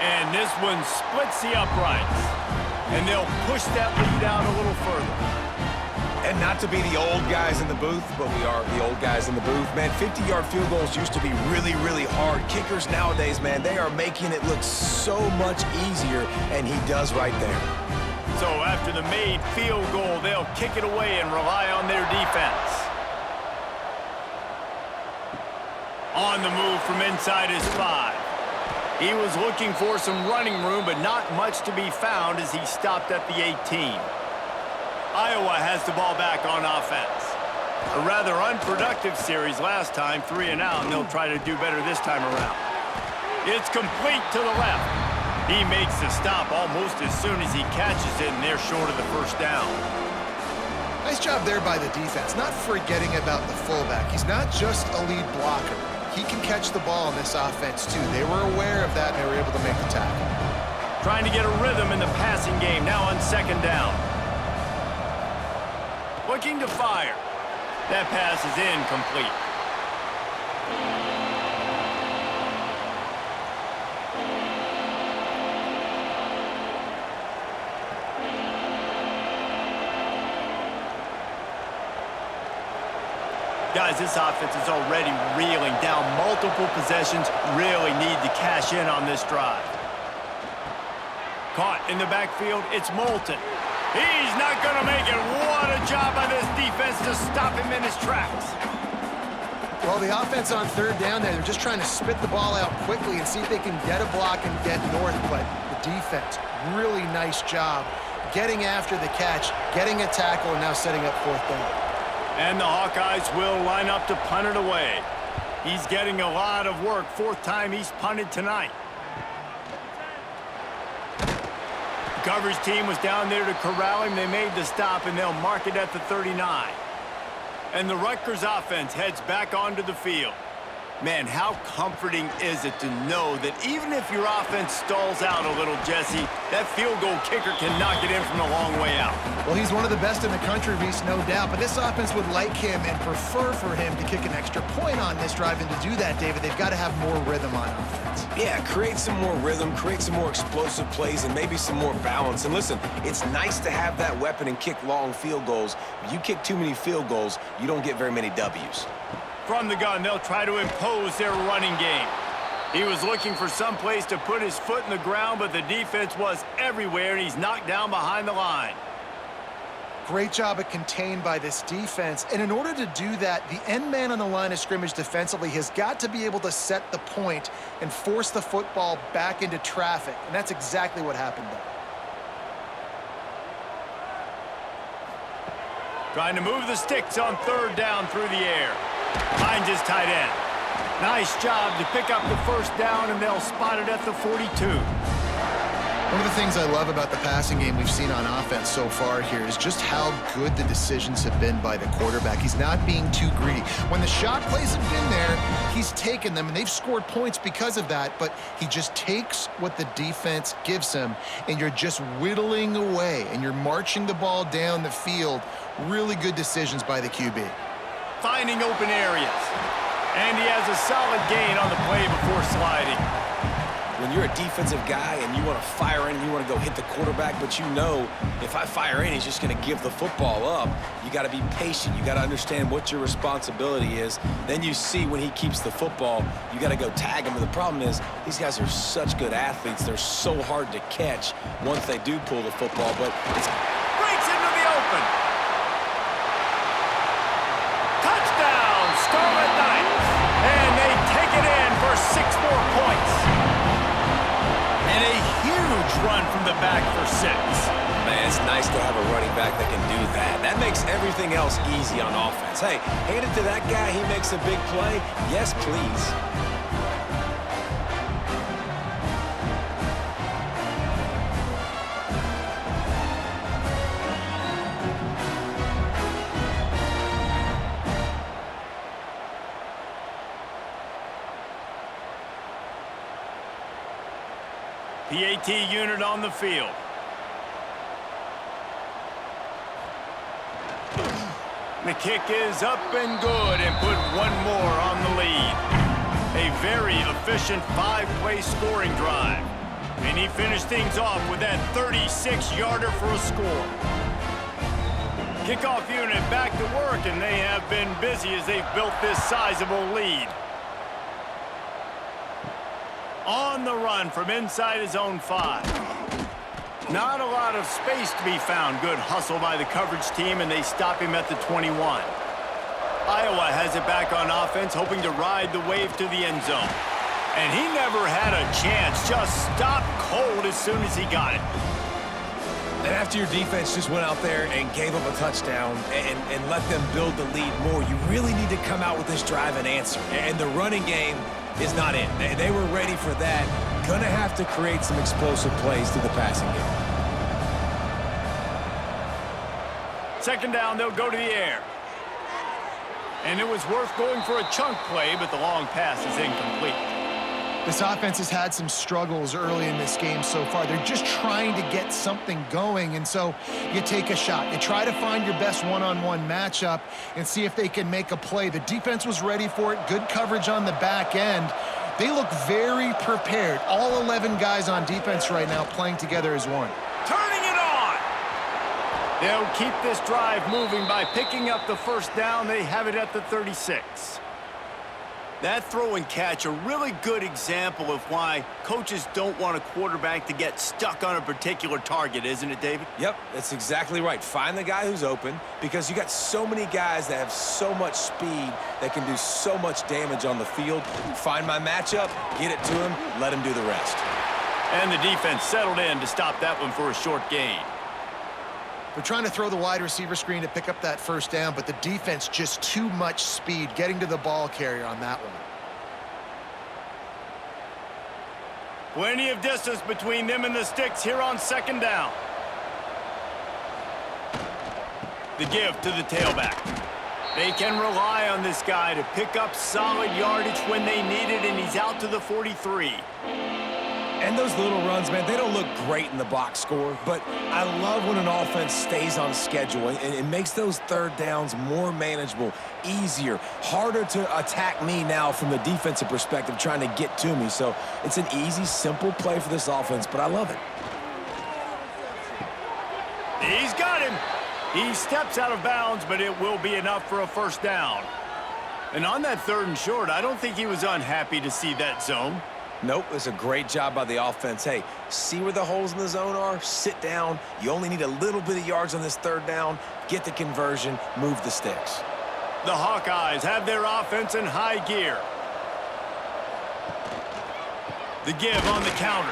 And this one splits the uprights. And they'll push that lead out a little further. And not to be the old guys in the booth, but we are the old guys in the booth. Man, 50-yard field goals used to be really, really hard. Kickers nowadays, man, they are making it look so much easier, and he does right there. So after the made field goal, they'll kick it away and rely on their defense. On the move from inside his 5. He was looking for some running room, but not much to be found as he stopped at the 18. Iowa has the ball back on offense. A rather unproductive series last time, 3 and out, and they'll try to do better this time around. It's complete to the left. He makes the stop almost as soon as he catches it, and they're short of the 1st down. Nice job there by the defense, not forgetting about the fullback. He's not just a lead blocker. He can catch the ball in this offense, too. They were aware of that, and they were able to make the tackle. Trying to get a rhythm in the passing game, now on 2nd down. Looking to fire. That pass is incomplete. Guys, this offense is already reeling down multiple possessions. Really need to cash in on this drive. Caught in the backfield, it's Moulton. He's not going to make it. What a job by this defense to stop him in his tracks. Well, the offense on 3rd down there, they're just trying to spit the ball out quickly and see if they can get a block and get north. But the defense, really nice job getting after the catch, getting a tackle, and now setting up 4th down. And the Hawkeyes will line up to punt it away. He's getting a lot of work. 4th time he's punted tonight. The coverage team was down there to corral him. They made the stop, and they'll mark it at the 39. And the Rutgers offense heads back onto the field. Man, how comforting is it to know that even if your offense stalls out a little, Jesse, that field goal kicker can knock it in from a long way out. Well, he's one of the best in the country, Reese, no doubt. But this offense would like him and prefer for him to kick an extra point on this drive. And to do that, David, they've got to have more rhythm on offense. Yeah, create some more rhythm, create some more explosive plays, and maybe some more balance. And listen, it's nice to have that weapon and kick long field goals. If you kick too many field goals, you don't get very many W's. From the gun, they'll try to impose their running game. He was looking for some place to put his foot in the ground, but the defense was everywhere, and he's knocked down behind the line. Great job at contained by this defense. And in order to do that, the end man on the line of scrimmage defensively has got to be able to set the point and force the football back into traffic. And that's exactly what happened there. Trying to move the sticks on 3rd down through the air. Finds his tight end. Nice job to pick up the 1st down, and they'll spot it at the 42. One of the things I love about the passing game we've seen on offense so far here is just how good the decisions have been by the quarterback. He's not being too greedy. When the shot plays have been there, he's taken them, and they've scored points because of that, but he just takes what the defense gives him, and you're just whittling away, and you're marching the ball down the field. Really good decisions by the QB. Finding open areas. And he has a solid gain on the play before sliding. When you're a defensive guy and you want to fire in, you want to go hit the quarterback, but you know if I fire in, he's just going to give the football up. You got to be patient. You got to understand what your responsibility is. Then you see when he keeps the football, you got to go tag him. But the problem is these guys are such good athletes. They're so hard to catch once they do pull the football, but it's breaks into the open. run from the back for 6. Man, it's nice to have a running back that can do that. That makes everything else easy on offense. Hey, hand it to that guy. He makes a big play. Yes, please. PAT unit on the field. The kick is up and good and put one more on the lead. A very efficient 5-play scoring drive. And he finished things off with that 36-yarder for a score. Kickoff unit back to work, and they have been busy as they've built this sizable lead. On the run from inside his own 5. Not a lot of space to be found. Good hustle by the coverage team, and they stop him at the 21. Iowa has it back on offense, hoping to ride the wave to the end zone. And he never had a chance. Just stopped cold as soon as he got it. And after your defense just went out there and gave up a touchdown and let them build the lead more, you really need to come out with this drive and answer. And the running game is not in. They were ready for that. Gonna have to create some explosive plays through the passing game. Second down, they'll go to the air. And it was worth going for a chunk play, but the long pass is incomplete. This offense has had some struggles early in this game so far. They're just trying to get something going, and so you take a shot. You try to find your best one-on-one matchup and see if they can make a play. The defense was ready for it. Good coverage on the back end. They look very prepared. All 11 guys on defense right now playing together as one. Turning it on! They'll keep this drive moving by picking up the first down. They have it at the 36. That throw and catch, a really good example of why coaches don't want a quarterback to get stuck on a particular target, isn't it, David? Yep, that's exactly right. Find the guy who's open, because you got so many guys that have so much speed that can do so much damage on the field. Find my matchup, get it to him, let him do the rest. And the defense settled in to stop that one for a short gain. They're trying to throw the wide receiver screen to pick up that first down, but the defense just too much speed getting to the ball carrier on that one. Plenty of distance between them and the sticks here on second down. The give to the tailback. They can rely on this guy to pick up solid yardage when they need it, and he's out to the 43. And those little runs, man, they don't look great in the box score, but I love when an offense stays on schedule and it makes those third downs more manageable, easier, harder to attack me now from the defensive perspective trying to get to me. So it's an easy, simple play for this offense, but I love it. He's got him. He steps out of bounds, but it will be enough for a first down. And on that 3rd and short, I don't think he was unhappy to see that zone. Nope, it's a great job by the offense. Hey, see where the holes in the zone are, sit down. You only need a little bit of yards on this 3rd down, get the conversion, move the sticks. The Hawkeyes have their offense in high gear. The give on the counter.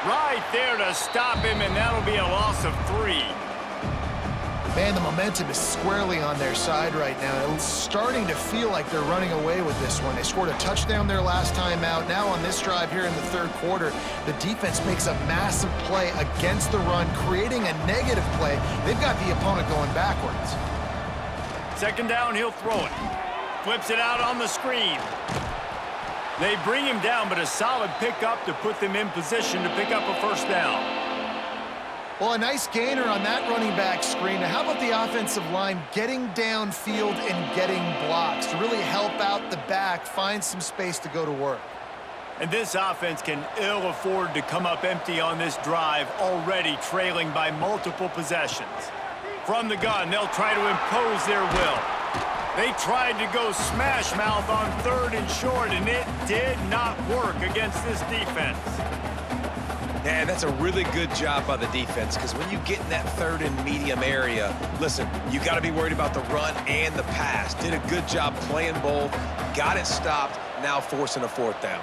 Right there to stop him, and that'll be a loss of 3. Man, the momentum is squarely on their side right now. It's starting to feel like they're running away with this one. They scored a touchdown their last time out. Now on this drive here in the 3rd quarter, the defense makes a massive play against the run, creating a negative play. They've got the opponent going backwards. Second down, he'll throw it. Flips it out on the screen. They bring him down, but a solid pickup to put them in position to pick up a first down. Well, a nice gainer on that running back screen. Now, how about the offensive line getting downfield and getting blocks to really help out the back, find some space to go to work? And this offense can ill afford to come up empty on this drive, already trailing by multiple possessions. From the gun, they'll try to impose their will. They tried to go smash mouth on 3rd and short, and it did not work against this defense. Yeah, that's a really good job by the defense, because when you get in that 3rd and medium area, listen, you got to be worried about the run and the pass. Did a good job playing both, got it stopped, now forcing a 4th down.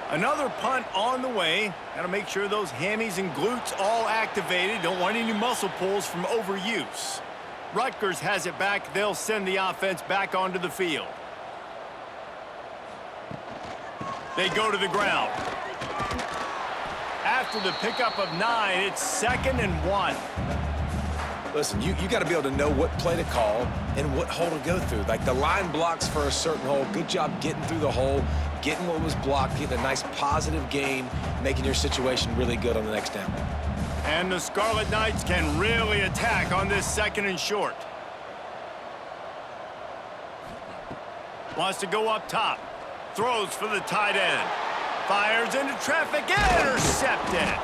Another punt on the way. Got to make sure those hammies and glutes all activated. Don't want any muscle pulls from overuse. Rutgers has it back. They'll send the offense back onto the field. They go to the ground. After the pickup of 9, it's 2nd and 1. Listen, you got to be able to know what play to call and what hole to go through. Like the line blocks for a certain hole. Good job getting through the hole, getting what was blocked, getting a nice positive gain, making your situation really good on the next down. And the Scarlet Knights can really attack on this 2nd and short. Wants to go up top. Throws for the tight end. Fires into traffic. Intercepted.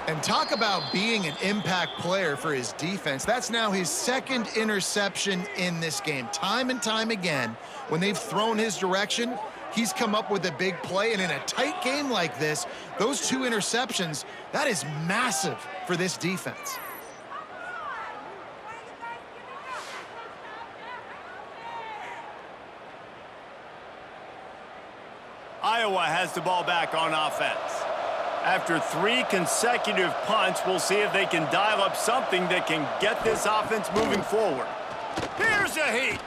And talk about being an impact player for his defense. That's now his 2nd interception in this game. Time and time again, when they've thrown his direction, he's come up with a big play. And in a tight game like this, those 2 interceptions, that is massive for this defense. Iowa has the ball back on offense. After 3 consecutive punts, we'll see if they can dial up something that can get this offense moving forward. Here's a heat.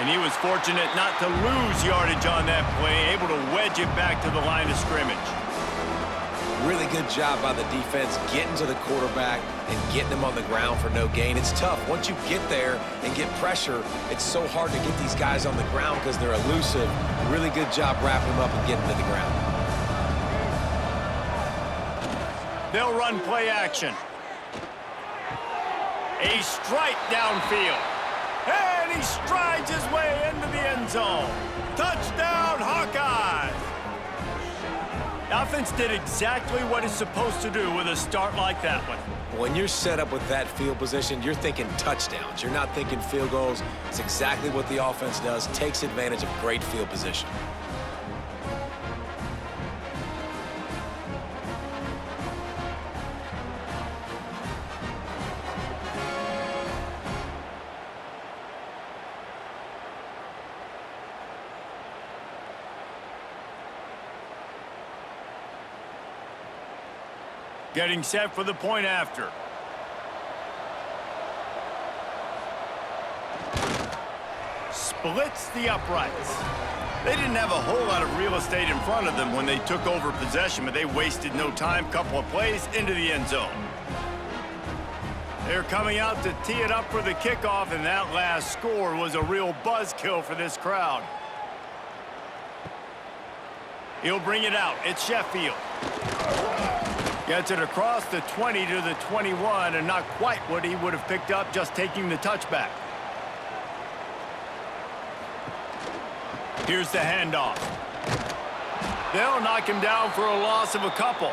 And he was fortunate not to lose yardage on that play, able to wedge it back to the line of scrimmage. Really good job by the defense getting to the quarterback and getting him on the ground for no gain. It's tough. Once you get there and get pressure, it's so hard to get these guys on the ground because they're elusive. Really good job wrapping them up and getting to the ground. They'll run play action. A strike downfield. And he strides his way into the end zone. Touchdown, Hawkeyes! The offense did exactly what it's supposed to do with a start like that one. When you're set up with that field position, you're thinking touchdowns. You're not thinking field goals. It's exactly what the offense does. Takes advantage of great field position. Getting set for the point after. Splits the uprights. They didn't have a whole lot of real estate in front of them when they took over possession, but they wasted no time. Couple of plays into the end zone. They're coming out to tee it up for the kickoff, and that last score was a real buzzkill for this crowd. He'll bring it out. It's Sheffield. Gets it across the 20 to the 21, and not quite what he would have picked up just taking the touchback. Here's the handoff. They'll knock him down for a loss of a couple.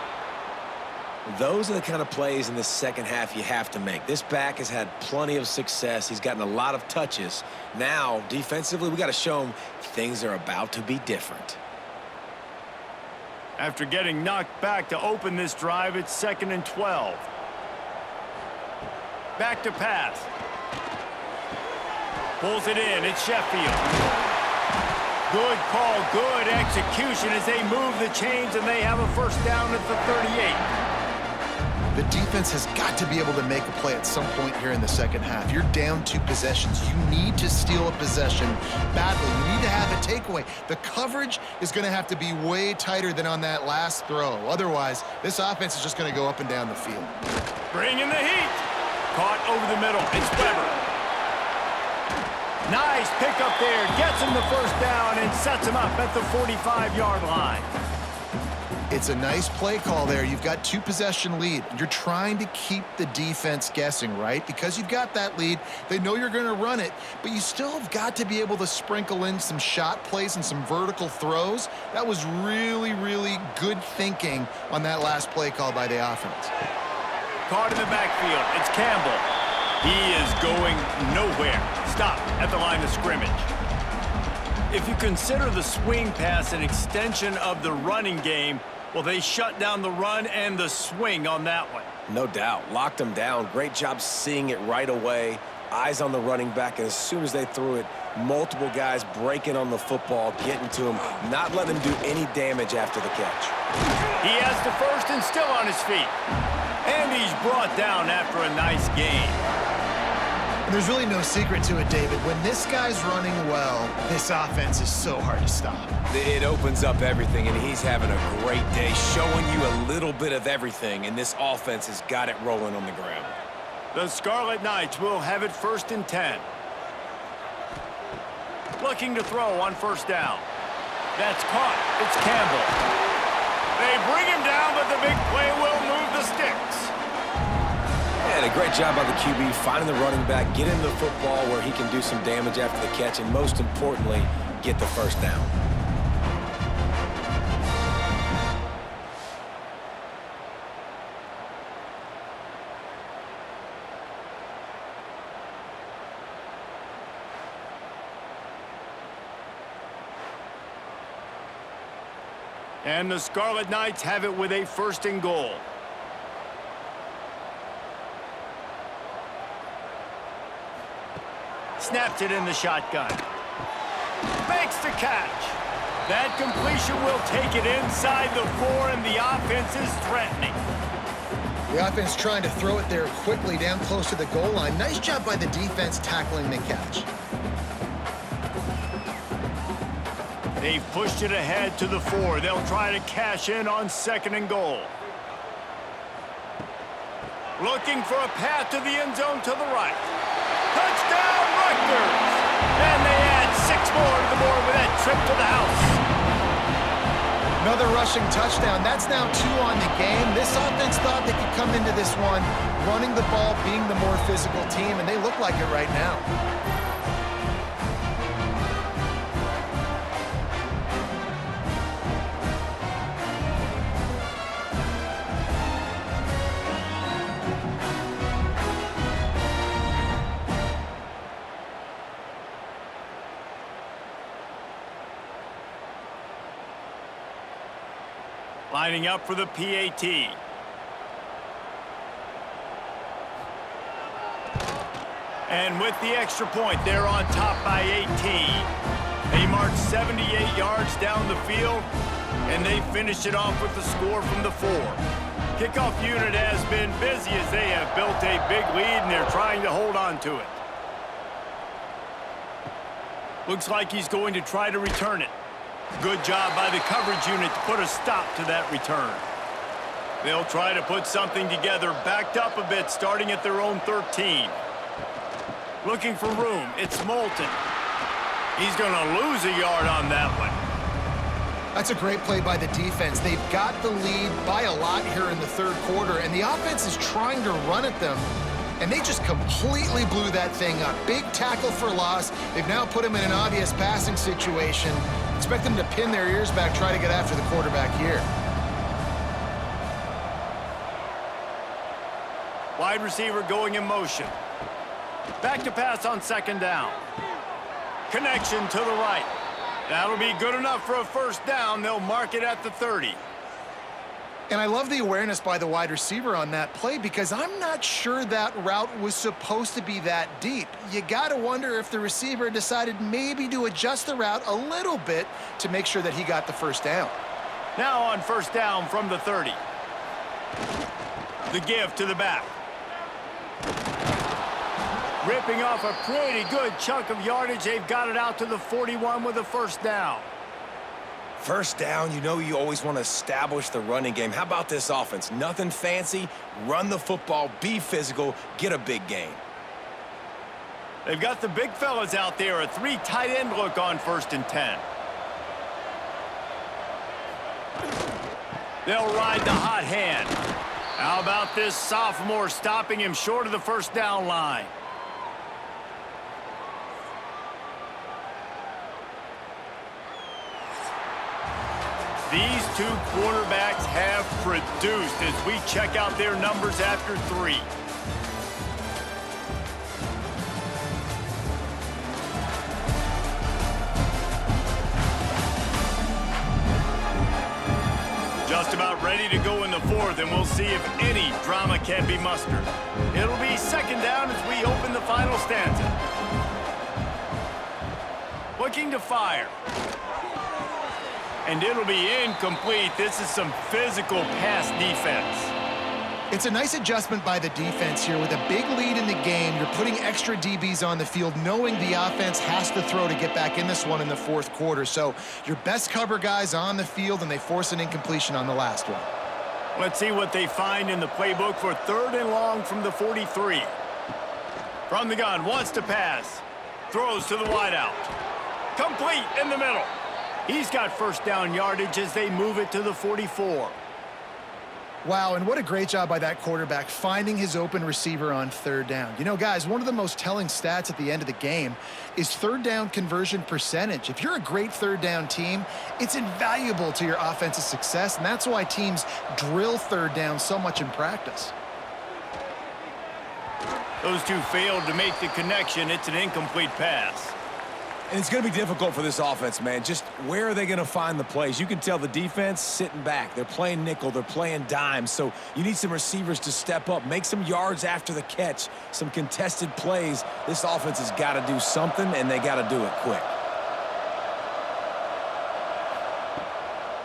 Those are the kind of plays in the second half you have to make. This back has had plenty of success. He's gotten a lot of touches. Now, defensively, we got to show him things are about to be different. After getting knocked back to open this drive, it's 2nd and 12. Back to pass. Pulls it in. It's Sheffield. Good call, good execution as they move the chains, and they have a first down at the 38. The defense has got to be able to make a play at some point here in the second half. You're down 2 possessions. You need to steal a possession badly. You need to have a takeaway. The coverage is going to have to be way tighter than on that last throw. Otherwise, this offense is just going to go up and down the field. Bringing the heat. Caught over the middle. It's Weber. Nice pickup there. Gets him the first down and sets him up at the 45-yard line. It's a nice play call there. You've got 2 possession lead. You're trying to keep the defense guessing, right? Because you've got that lead. They know you're going to run it, but you still have got to be able to sprinkle in some shot plays and some vertical throws. That was really, really good thinking on that last play call by the offense. Caught in the backfield. It's Campbell. He is going nowhere. Stopped at the line of scrimmage. If you consider the swing pass an extension of the running game, well, they shut down the run and the swing on that one. No doubt. Locked him down. Great job seeing it right away. eyes on the running back, and as soon as they threw it, multiple guys breaking on the football, getting to him, not letting him do any damage after the catch. He has the first and still on his feet. And he's brought down after a nice gain. And there's really no secret to it, David. When this guy's running well, this offense is so hard to stop. It opens up everything, and he's having a great day, showing you a little bit of everything, and this offense has got it rolling on the ground. The Scarlet Knights will have it 1st and 10. Looking to throw on 1st down. That's caught. It's Campbell. They bring him down, but the big play will move the sticks. And a great job by the QB finding the running back, getting the football where he can do some damage after the catch, and most importantly, get the 1st down. And the Scarlet Knights have it with a 1st and goal. Snaps it in the shotgun. Makes the catch. That completion will take it inside the 4, and the offense is threatening. The offense trying to throw it there quickly down close to the goal line. Nice job by the defense tackling the catch. They've pushed it ahead to the 4. They'll try to cash in on 2nd and goal. Looking for a path to the end zone to the right. Touchdown, Rutgers! And they add 6 more to the board with that trip to the house. Another rushing touchdown. That's now 2 on the game. This offense thought they could come into this one running the ball, being the more physical team, and they look like it right now. Lining up for the PAT. And with the extra point, they're on top by 18. They march 78 yards down the field, and they finish it off with the score from the 4. Kickoff unit has been busy as they have built a big lead, and they're trying to hold on to it. Looks like he's going to try to return it. Good job by the coverage unit to put a stop to that return. They'll try to put something together, backed up a bit, starting at their own 13. Looking for room. It's Moulton. He's going to lose a yard on that one. That's a great play by the defense. They've got the lead by a lot here in the 3rd quarter, and the offense is trying to run at them, and they just completely blew that thing up. Big tackle for loss. They've now put him in an obvious passing situation. Expect them to pin their ears back, try to get after the quarterback here. Wide receiver going in motion. Back to pass on 2nd down. Connection to the right. That'll be good enough for a 1st down. They'll mark it at the 30. And I love the awareness by the wide receiver on that play, because I'm not sure that route was supposed to be that deep. You got to wonder if the receiver decided maybe to adjust the route a little bit to make sure that he got the 1st down. Now on 1st down from the 30. The give to the back. Ripping off a pretty good chunk of yardage. They've got it out to the 41 with a 1st down. 1st down, you know you always want to establish the running game. How about this offense? Nothing fancy. Run the football, be physical, get a big gain. They've got the big fellas out there. A 3 tight end look on 1st and 10. They'll ride the hot hand. How about this sophomore stopping him short of the 1st down line? These 2 quarterbacks have produced as we check out their numbers after 3. Just about ready to go in the 4th, and we'll see if any drama can be mustered. It'll be 2nd down as we open the final Costanza. Looking to fire. And it'll be incomplete. This is some physical pass defense. It's a nice adjustment by the defense here. With a big lead in the game, you're putting extra DBs on the field, knowing the offense has to throw to get back in this one in the fourth quarter. So your best cover guys on the field, and they force an incompletion on the last one. Let's see what they find in the playbook for 3rd and long from the 43. From the gun, wants to pass. Throws to the wideout. Complete in the middle. He's got first down yardage as they move it to the 44. Wow, and what a great job by that quarterback finding his open receiver on 3rd down. You know, guys, one of the most telling stats at the end of the game is 3rd down conversion percentage. If you're a great 3rd down team, it's invaluable to your offensive success, and that's why teams drill 3rd down so much in practice. Those two failed to make the connection. It's an incomplete pass. And it's going to be difficult for this offense, man. Just where are they going to find the plays? You can tell the defense sitting back. They're playing nickel. They're playing dime. So you need some receivers to step up, make some yards after the catch, some contested plays. This offense has got to do something, and they got to do it quick.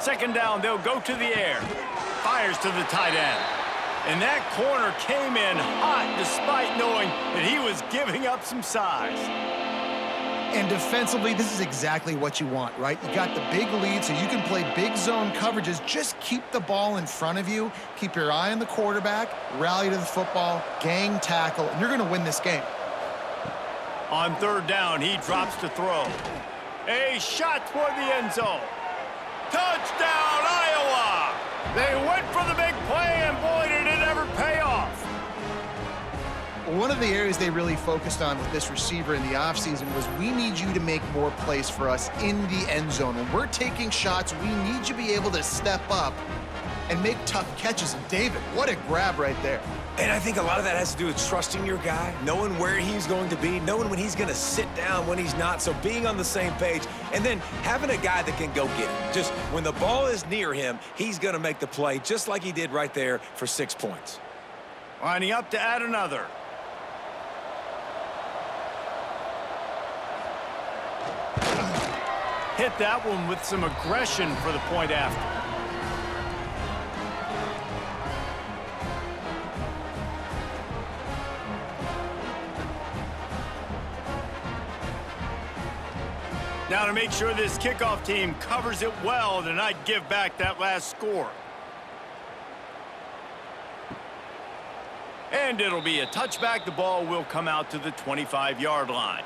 2nd down, they'll go to the air. Fires to the tight end. And that corner came in hot despite knowing that he was giving up some size. And defensively, this is exactly what you want, right? You got the big lead, so you can play big zone coverages. Just keep the ball in front of you. Keep your eye on the quarterback. Rally to the football. Gang tackle. And you're going to win this game. On 3rd down, he drops to throw. A shot toward the end zone. Touchdown, Iowa! They went for the big play, and boy, did it ever pay off. One of the areas they really focused on with this receiver in the offseason was, we need you to make more plays for us in the end zone. When we're taking shots, we need you to be able to step up and make tough catches. And David, what a grab right there. And I think a lot of that has to do with trusting your guy, knowing where he's going to be, knowing when he's going to sit down, when he's not. So being on the same page, and then having a guy that can go get it. Just when the ball is near him, he's going to make the play, just like he did right there for 6 points. Lining up to add another. Hit that one with some aggression for the point after. Now to make sure this kickoff team covers it well to not give back that last score. And it'll be a touchback. The ball will come out to the 25-yard line.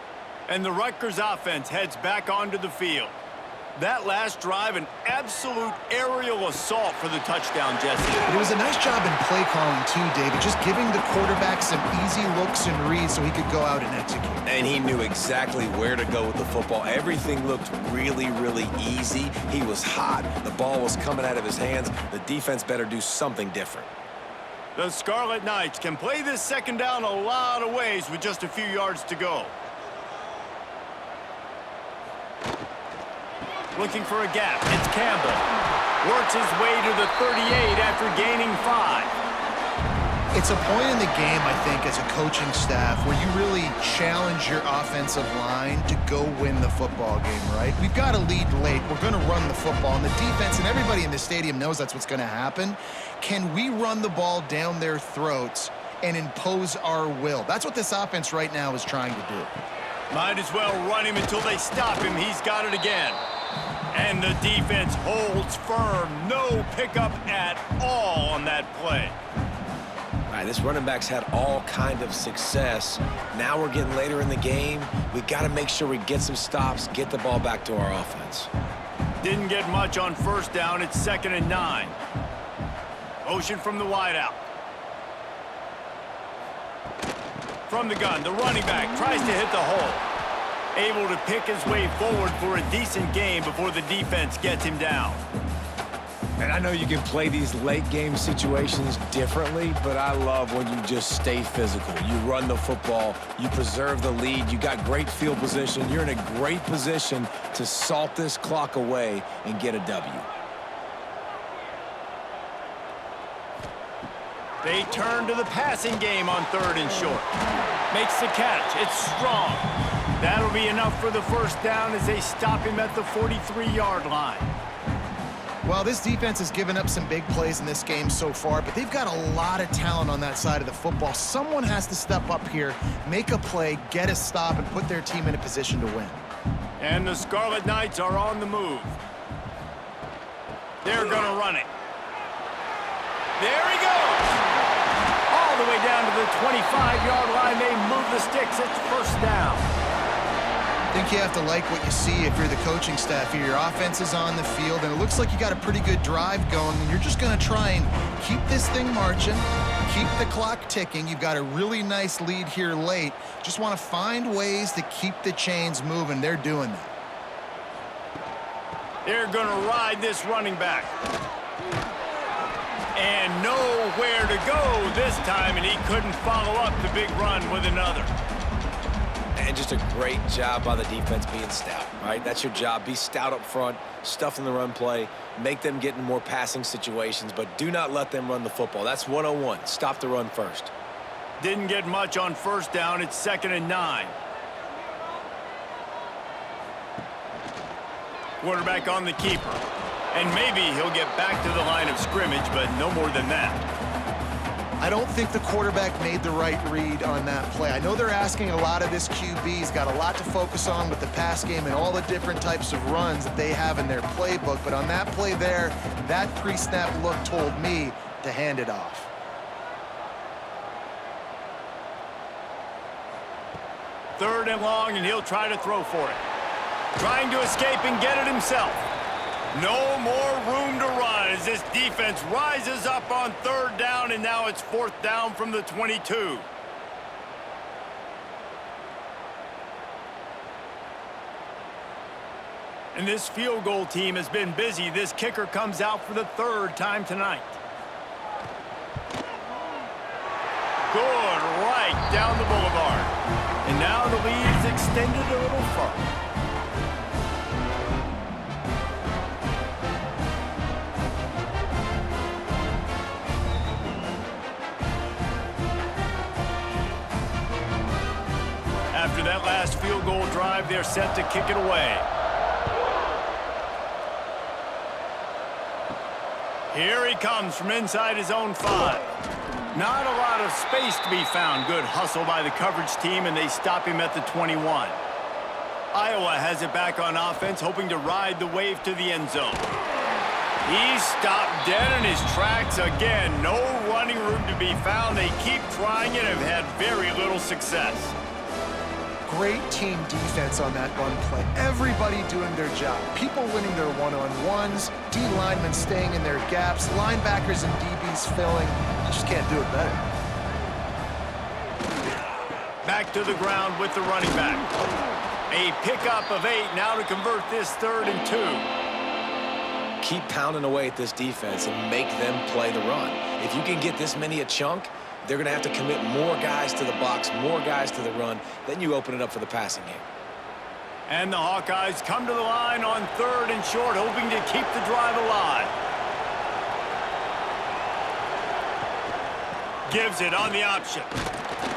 And the Rutgers offense heads back onto the field. That last drive, an absolute aerial assault for the touchdown, Jesse. But it was a nice job in play calling too, David, just giving the quarterback some easy looks and reads so he could go out and execute. And he knew exactly where to go with the football. Everything looked really, really easy. He was hot. The ball was coming out of his hands. The defense better do something different. The Scarlet Knights can play this 2nd down a lot of ways with just a few yards to go. Looking for a gap. It's Campbell. Works his way to the 38 after gaining 5. It's a point in the game, I think, as a coaching staff where you really challenge your offensive line to go win the football game, right? We've got to lead late. We're going to run the football. And the defense and everybody in the stadium knows that's what's going to happen. Can we run the ball down their throats and impose our will? That's what this offense right now is trying to do. Might as well run him until they stop him. He's got it again. And the defense holds firm. No pickup at all on that play. All right, this running back's had all kind of success. Now we're getting later in the game. We got to make sure we get some stops, get the ball back to our offense. Didn't get much on 1st down. It's 2nd and 9. Motion from the wideout. From the gun, the running back tries to hit the hole. Able to pick his way forward for a decent game before the defense gets him down. And I know you can play these late game situations differently, but I love when you just stay physical. You run the football, you preserve the lead, you got great field position, you're in a great position to salt this clock away and get a W. They turn to the passing game on 3rd and short. Makes the catch. It's strong. That'll be enough for the first down as they stop him at the 43-yard line. Well, this defense has given up some big plays in this game so far, but they've got a lot of talent on that side of the football. Someone has to step up here, make a play, get a stop, and put their team in a position to win. And the Scarlet Knights are on the move. They're going to run it. There he goes. All the way down to the 25-yard line. They move the sticks. It's first down. I think you have to like what you see if you're the coaching staff here. Your offense is on the field, and it looks like you got a pretty good drive going, and you're just going to try and keep this thing marching, keep the clock ticking. You've got a really nice lead here late. Just want to find ways to keep the chains moving. They're doing that. They're going to ride this running back. And nowhere to go this time, and he couldn't follow up the big run with another. And just a great job by the defense being stout, right? That's your job. Be stout up front, stuff in the run play, make them get in more passing situations, but do not let them run the football. That's 101. Stop the run first. Didn't get much on first down. It's 2nd and 9. Quarterback on the keeper. And maybe he'll get back to the line of scrimmage, but no more than that. I don't think the quarterback made the right read on that play. I know they're asking a lot of this QB. He's got a lot to focus on with the pass game and all the different types of runs that they have in their playbook. But on that play there, that pre-snap look told me to hand it off. Third and long, and he'll try to throw for it. Trying to escape and get it himself. No more room to run as this defense rises up on 3rd down, and now it's 4th down from the 22. And this field goal team has been busy. This kicker comes out for the 3rd time tonight. Good, right down the boulevard. And now the lead is extended a little further. After that last field goal drive, they're set to kick it away. Here he comes from inside his own 5. Not a lot of space to be found. Good hustle by the coverage team, and they stop him at the 21. Iowa has it back on offense, hoping to ride the wave to the end zone. He's stopped dead in his tracks again. No running room to be found. They keep trying it and have had very little success. Great team defense on that run play. Everybody doing their job. People winning their one-on-ones, D linemen staying in their gaps, linebackers and DBs filling. You just can't do it better. Back to the ground with the running back. A pickup of 8 now to convert this 3rd and 2. Keep pounding away at this defense and make them play the run. If you can get this many a chunk, they're going to have to commit more guys to the box, more guys to the run. Then you open it up for the passing game. And the Hawkeyes come to the line on 3rd and short, hoping to keep the drive alive. Gives it on the option.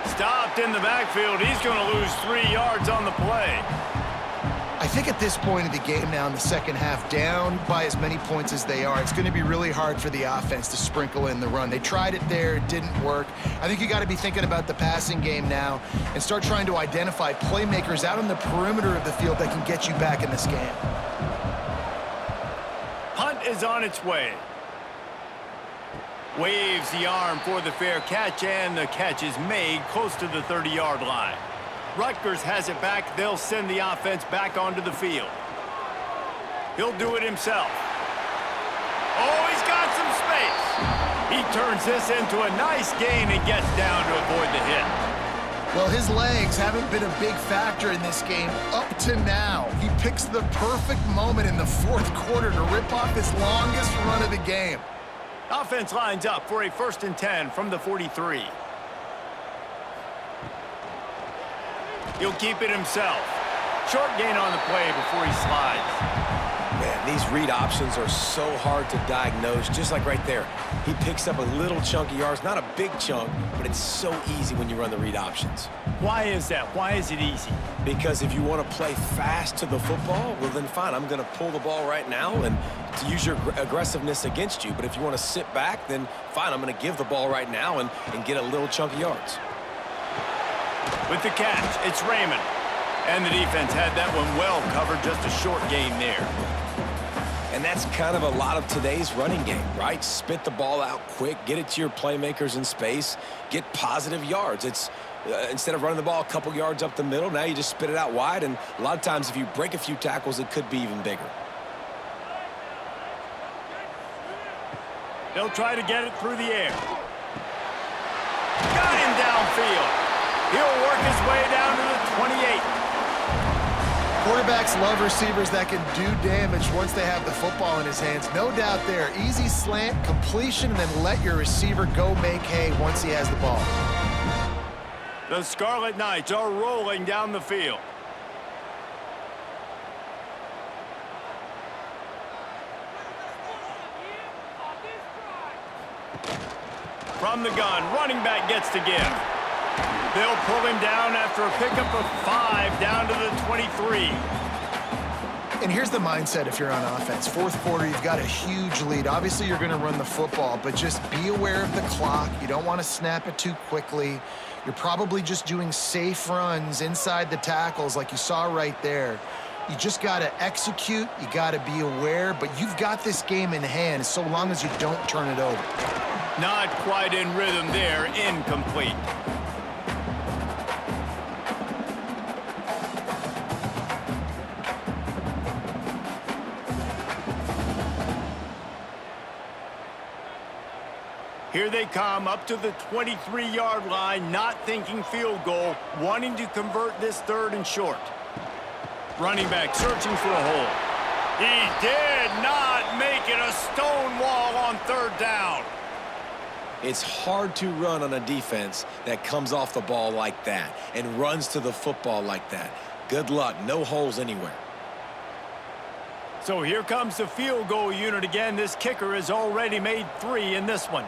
Stopped in the backfield. He's going to lose 3 yards on the play. I think at this point of the game now in the second half, down by as many points as they are, it's going to be really hard for the offense to sprinkle in the run. They tried it there. It didn't work. I think you got to be thinking about the passing game now and start trying to identify playmakers out on the perimeter of the field that can get you back in this game. Punt is on its way. Waves the arm for the fair catch, and the catch is made close to the 30-yard line. Rutgers has it back. They'll send the offense back onto the field. He'll do it himself. Oh, he's got some space. He turns this into a nice gain and gets down to avoid the hit. Well, his legs haven't been a big factor in this game up to now. He picks the perfect moment in the 4th quarter to rip off his longest run of the game. Offense lines up for a 1st and 10 from the 43. He'll keep it himself. Short gain on the play before he slides. Man, these read options are so hard to diagnose, just like right there. He picks up a little chunk of yards, not a big chunk, but it's so easy when you run the read options. Why is that? Why is it easy? Because if you want to play fast to the football, well then fine, I'm going to pull the ball right now and to use your aggressiveness against you. But if you want to sit back, then fine, I'm going to give the ball right now and get a little chunk of yards. With the catch, it's Raymond. And the defense had that one well covered, just a short gain there. And that's kind of a lot of today's running game, right? Spit the ball out quick, get it to your playmakers in space, get positive yards. It's instead of running the ball a couple yards up the middle, now you just spit it out wide, and a lot of times if you break a few tackles, it could be even bigger. They'll try to get it through the air. Got him downfield. He'll work his way down to the 28. Quarterbacks love receivers that can do damage once they have the football in his hands. No doubt there. Easy slant, completion, and then let your receiver go make hay once he has the ball. The Scarlet Knights are rolling down the field. From the gun, running back gets to give. They'll pull him down after a pickup of 5 down to the 23. And here's the mindset if you're on offense. Fourth quarter, you've got a huge lead. Obviously, you're going to run the football, but just be aware of the clock. You don't want to snap it too quickly. You're probably just doing safe runs inside the tackles like you saw right there. You just got to execute. You got to be aware, but you've got this game in hand so long as you don't turn it over. Not quite in rhythm there, incomplete. Here they come up to the 23-yard line, not thinking field goal, wanting to convert this 3rd and short. Running back searching for a hole. He did not make it, a stone wall on 3rd down. It's hard to run on a defense that comes off the ball like that and runs to the football like that. Good luck, no holes anywhere. So here comes the field goal unit again. This kicker has already made 3 in this one.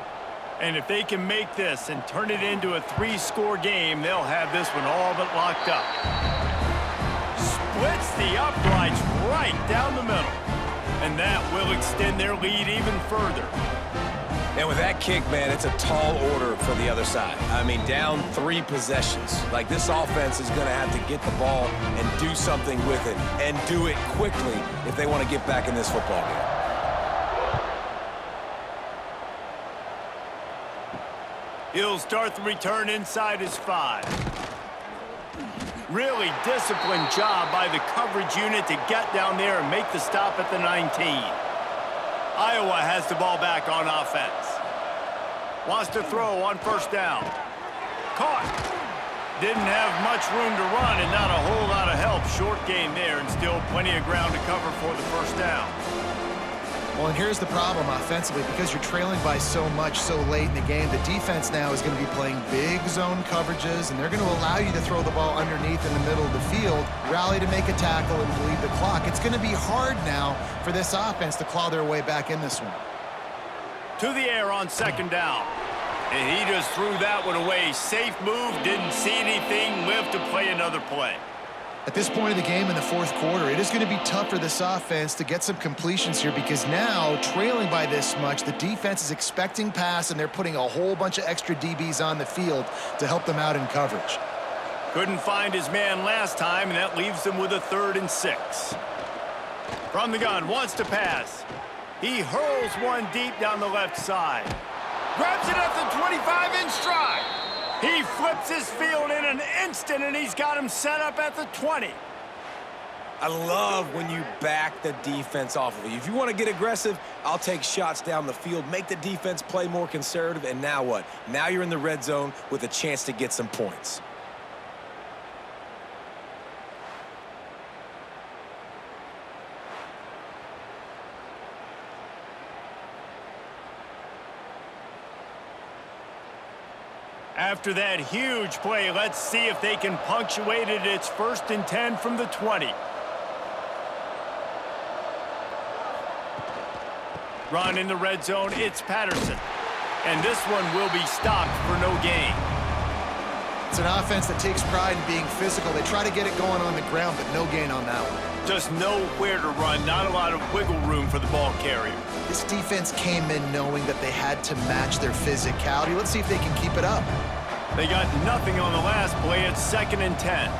And if they can make this and turn it into a 3-score game, they'll have this one all but locked up. Splits the uprights right down the middle. And that will extend their lead even further. And with that kick, man, it's a tall order for the other side. I mean, down 3 possessions. Like, this offense is going to have to get the ball and do something with it, and do it quickly if they want to get back in this football game. He'll start the return inside his 5. Really disciplined job by the coverage unit to get down there and make the stop at the 19. Iowa has the ball back on offense. Wants to throw on 1st down. Caught. Didn't have much room to run and not a whole lot of help. Short gain there and still plenty of ground to cover for the 1st down. Well, and here's the problem offensively. Because you're trailing by so much so late in the game, the defense now is going to be playing big zone coverages, and they're going to allow you to throw the ball underneath in the middle of the field, rally to make a tackle, and bleed the clock. It's going to be hard now for this offense to claw their way back in this one. To the air on 2nd down. And he just threw that one away. Safe move, didn't see anything, lived to play another play. At this point of the game in the 4th quarter, it is going to be tough for this offense to get some completions here because now, trailing by this much, the defense is expecting pass, and they're putting a whole bunch of extra DBs on the field to help them out in coverage. Couldn't find his man last time, and that leaves them with a 3rd and 6. From the gun, wants to pass. He hurls one deep down the left side. Grabs it at the 25 in stride. He flips his field in an instant, and he's got him set up at the 20. I love when you back the defense off of you. If you want to get aggressive, I'll take shots down the field, make the defense play more conservative, and now what? Now you're in the red zone with a chance to get some points. After that huge play, let's see if they can punctuate it. It's 1st and 10 from the 20. Run in the red zone, it's Patterson. And this one will be stopped for no gain. It's an offense that takes pride in being physical. They try to get it going on the ground, but no gain on that one. Just nowhere to run, not a lot of wiggle room for the ball carrier. This defense came in knowing that they had to match their physicality. Let's see if they can keep it up. They got nothing on the last play. It's 2nd and 10.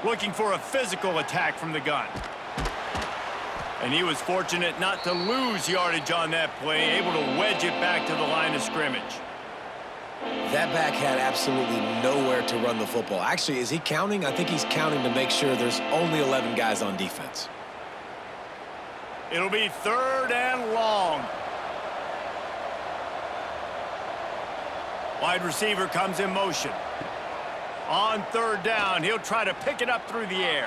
Looking for a physical attack from the gun. And he was fortunate not to lose yardage on that play, able to wedge it back to the line of scrimmage. That back had absolutely nowhere to run the football. Actually, is he counting? I think he's counting to make sure there's only 11 guys on defense. It'll be 3rd and long. Wide receiver comes in motion. On 3rd down, he'll try to pick it up through the air.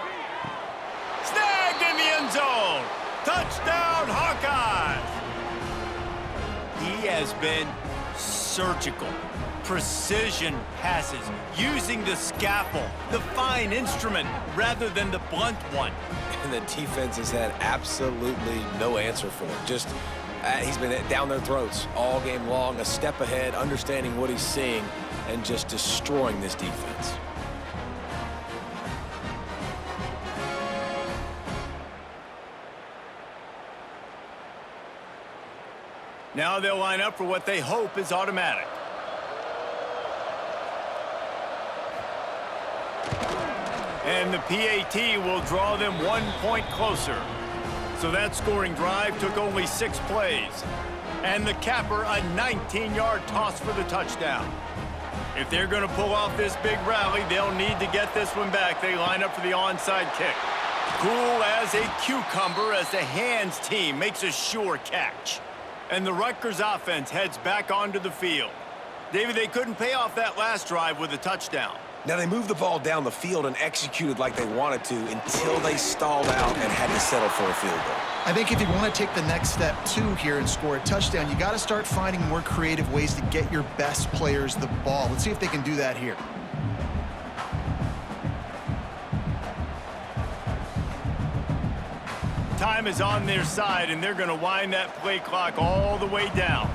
Snagged in the end zone. Touchdown, Hawkeyes. He has been surgical. Precision passes, using the scalpel, the fine instrument, rather than the blunt one. And the defense has had absolutely no answer for it. Just, he's been down their throats all game long, a step ahead, understanding what he's seeing, and just destroying this defense. Now they'll line up for what they hope is automatic. And the PAT will draw them 1 point closer. So that scoring drive took only 6 plays. And the capper, a 19-yard toss for the touchdown. If they're going to pull off this big rally, they'll need to get this one back. They line up for the onside kick. Cool as a cucumber as the hands team makes a sure catch. And the Rutgers offense heads back onto the field. David, they couldn't pay off that last drive with a touchdown. Now, they moved the ball down the field and executed like they wanted to until they stalled out and had to settle for a field goal. I think if you want to take the next step, too, here and score a touchdown, you got to start finding more creative ways to get your best players the ball. Let's see if they can do that here. Time is on their side, and they're going to wind that play clock all the way down.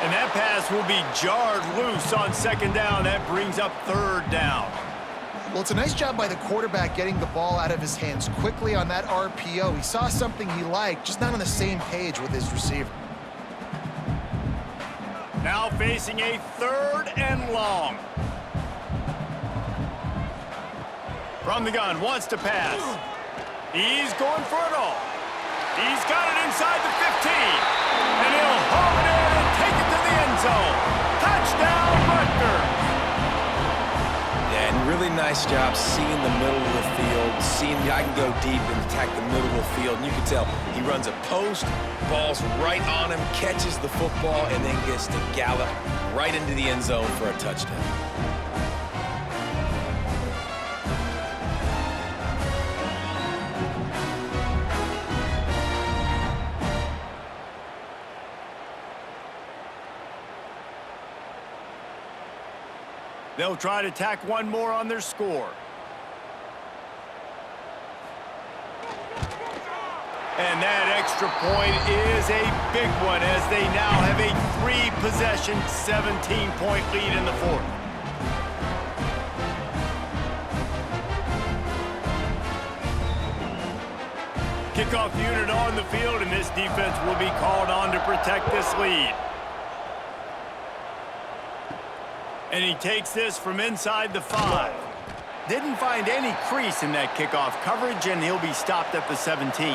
And that pass will be jarred loose on 2nd down. That brings up 3rd down. Well, it's a nice job by the quarterback getting the ball out of his hands quickly on that RPO. He saw something he liked, just not on the same page with his receiver. Now facing a 3rd and long. From the gun, wants to pass. He's going for it all. He's got it inside the 15. And he'll haul it in and take it to the end zone. Touchdown, Rutgers. Yeah, and really nice job seeing the middle of the field, seeing I can go deep and attack the middle of the field. And you can tell he runs a post, ball's right on him, catches the football, and then gets to gallop right into the end zone for a touchdown. They'll try to tack one more on their score. And that extra point is a big one as they now have a 3-possession, 17-point lead in the 4th. Kickoff unit on the field, and this defense will be called on to protect this lead. And he takes this from inside the 5. Didn't find any crease in that kickoff coverage, and he'll be stopped at the 17.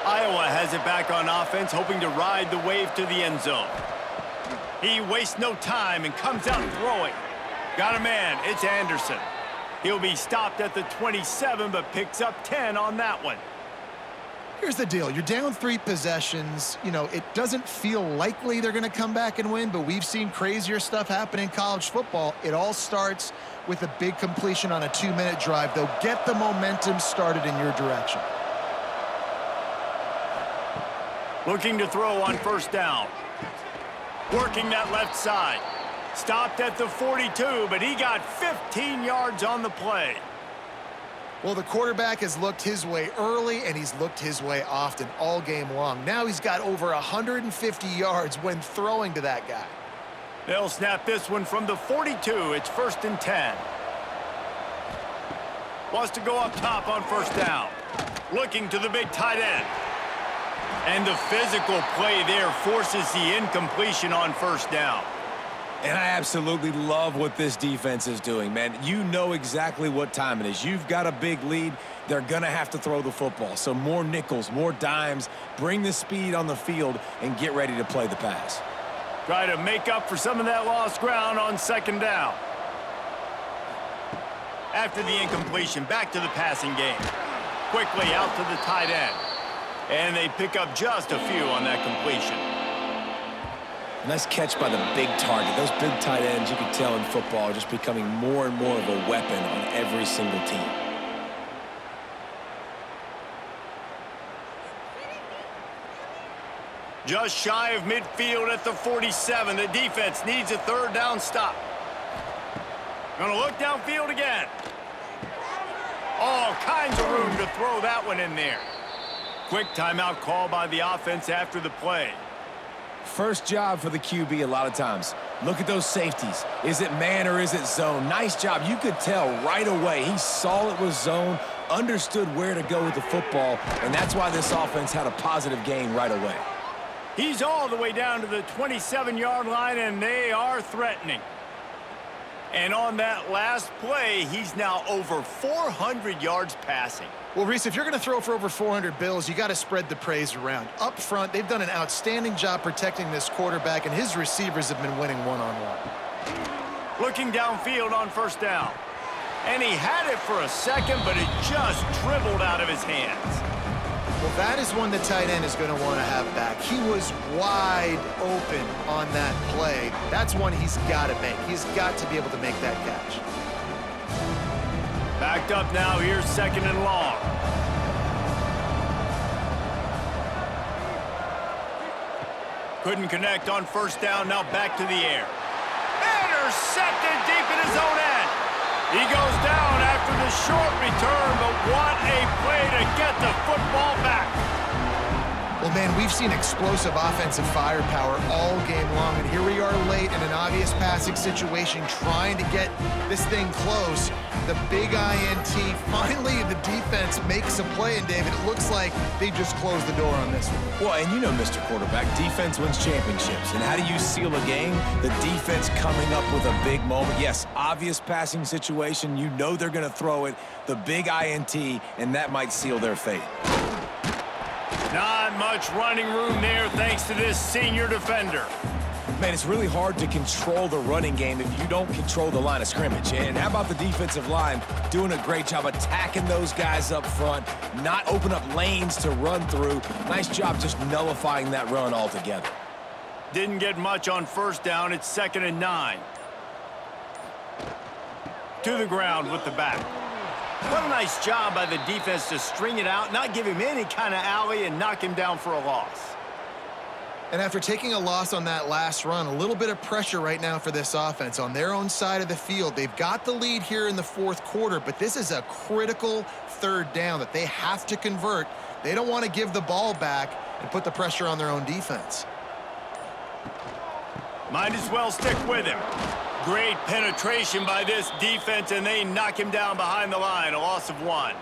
Iowa has it back on offense, hoping to ride the wave to the end zone. He wastes no time and comes out throwing. Got a man, it's Anderson. He'll be stopped at the 27, but picks up 10 on that one. Here's the deal. You're down 3 possessions. You know, it doesn't feel likely they're going to come back and win, but we've seen crazier stuff happen in college football. It all starts with a big completion on a 2-minute drive. They'll get the momentum started in your direction. Looking to throw on 1st down. Working that left side. Stopped at the 42, but he got 15 yards on the play. Well, the quarterback has looked his way early, and he's looked his way often all game long. Now he's got over 150 yards when throwing to that guy. They'll snap this one from the 42. It's 1st and 10. Wants to go up top on 1st down. Looking to the big tight end. And the physical play there forces the incompletion on 1st down. And I absolutely love what this defense is doing, man. You know exactly what time it is. You've got a big lead. They're going to have to throw the football. So more nickels, more dimes, bring the speed on the field, and get ready to play the pass. Try to make up for some of that lost ground on 2nd down. After the incompletion, back to the passing game. Quickly out to the tight end. And they pick up just a few on that completion. Nice catch by the big target. Those big tight ends, you can tell in football, are just becoming more and more of a weapon on every single team. Just shy of midfield at the 47. The defense needs a 3rd down stop. Gonna look downfield again. All kinds of room to throw that one in there. Quick timeout call by the offense after the play. First job for the QB a lot of times. Look at those safeties. Is it man or is it zone? Nice job. You could tell right away. He saw it was zone, understood where to go with the football, and that's why this offense had a positive gain right away. He's all the way down to the 27-yard line, and they are threatening. And on that last play, he's now over 400 yards passing. Well, Reese, if you're going to throw for over 400 bills, you got to spread the praise around. Up front, they've done an outstanding job protecting this quarterback, and his receivers have been winning one-on-one. Looking downfield on 1st down. And he had it for a second, but it just dribbled out of his hands. Well, that is one the tight end is going to want to have back. He was wide open on that play. That's one he's got to make. He's got to be able to make that catch. Backed up now, here's 2nd and long. Couldn't connect on 1st down, now back to the air. Intercepted deep in his own end. He goes down after the short return, but what a play to get the football back. Well, man, we've seen explosive offensive firepower all game long, and here we are late in an obvious passing situation trying to get this thing close. The big INT, finally the defense makes a play, and David, it looks like they just closed the door on this one. Well, and you know, Mr. Quarterback, defense wins championships. And how do you seal a game? The defense coming up with a big moment. Yes, obvious passing situation. You know they're going to throw it. The big INT, and that might seal their fate. Not much running room there thanks to this senior defender. Man, it's really hard to control the running game if you don't control the line of scrimmage. And how about the defensive line doing a great job attacking those guys up front, not open up lanes to run through. Nice job just nullifying that run altogether. Didn't get much on 1st down. It's 2nd and 9. To the ground with the back. What a nice job by the defense to string it out, not give him any kind of alley, and knock him down for a loss. And after taking a loss on that last run, a little bit of pressure right now for this offense on their own side of the field. They've got the lead here in the 4th quarter, but this is a critical 3rd down that they have to convert. They don't want to give the ball back and put the pressure on their own defense. Might as well stick with him. Great penetration by this defense, and they knock him down behind the line, a loss of 1.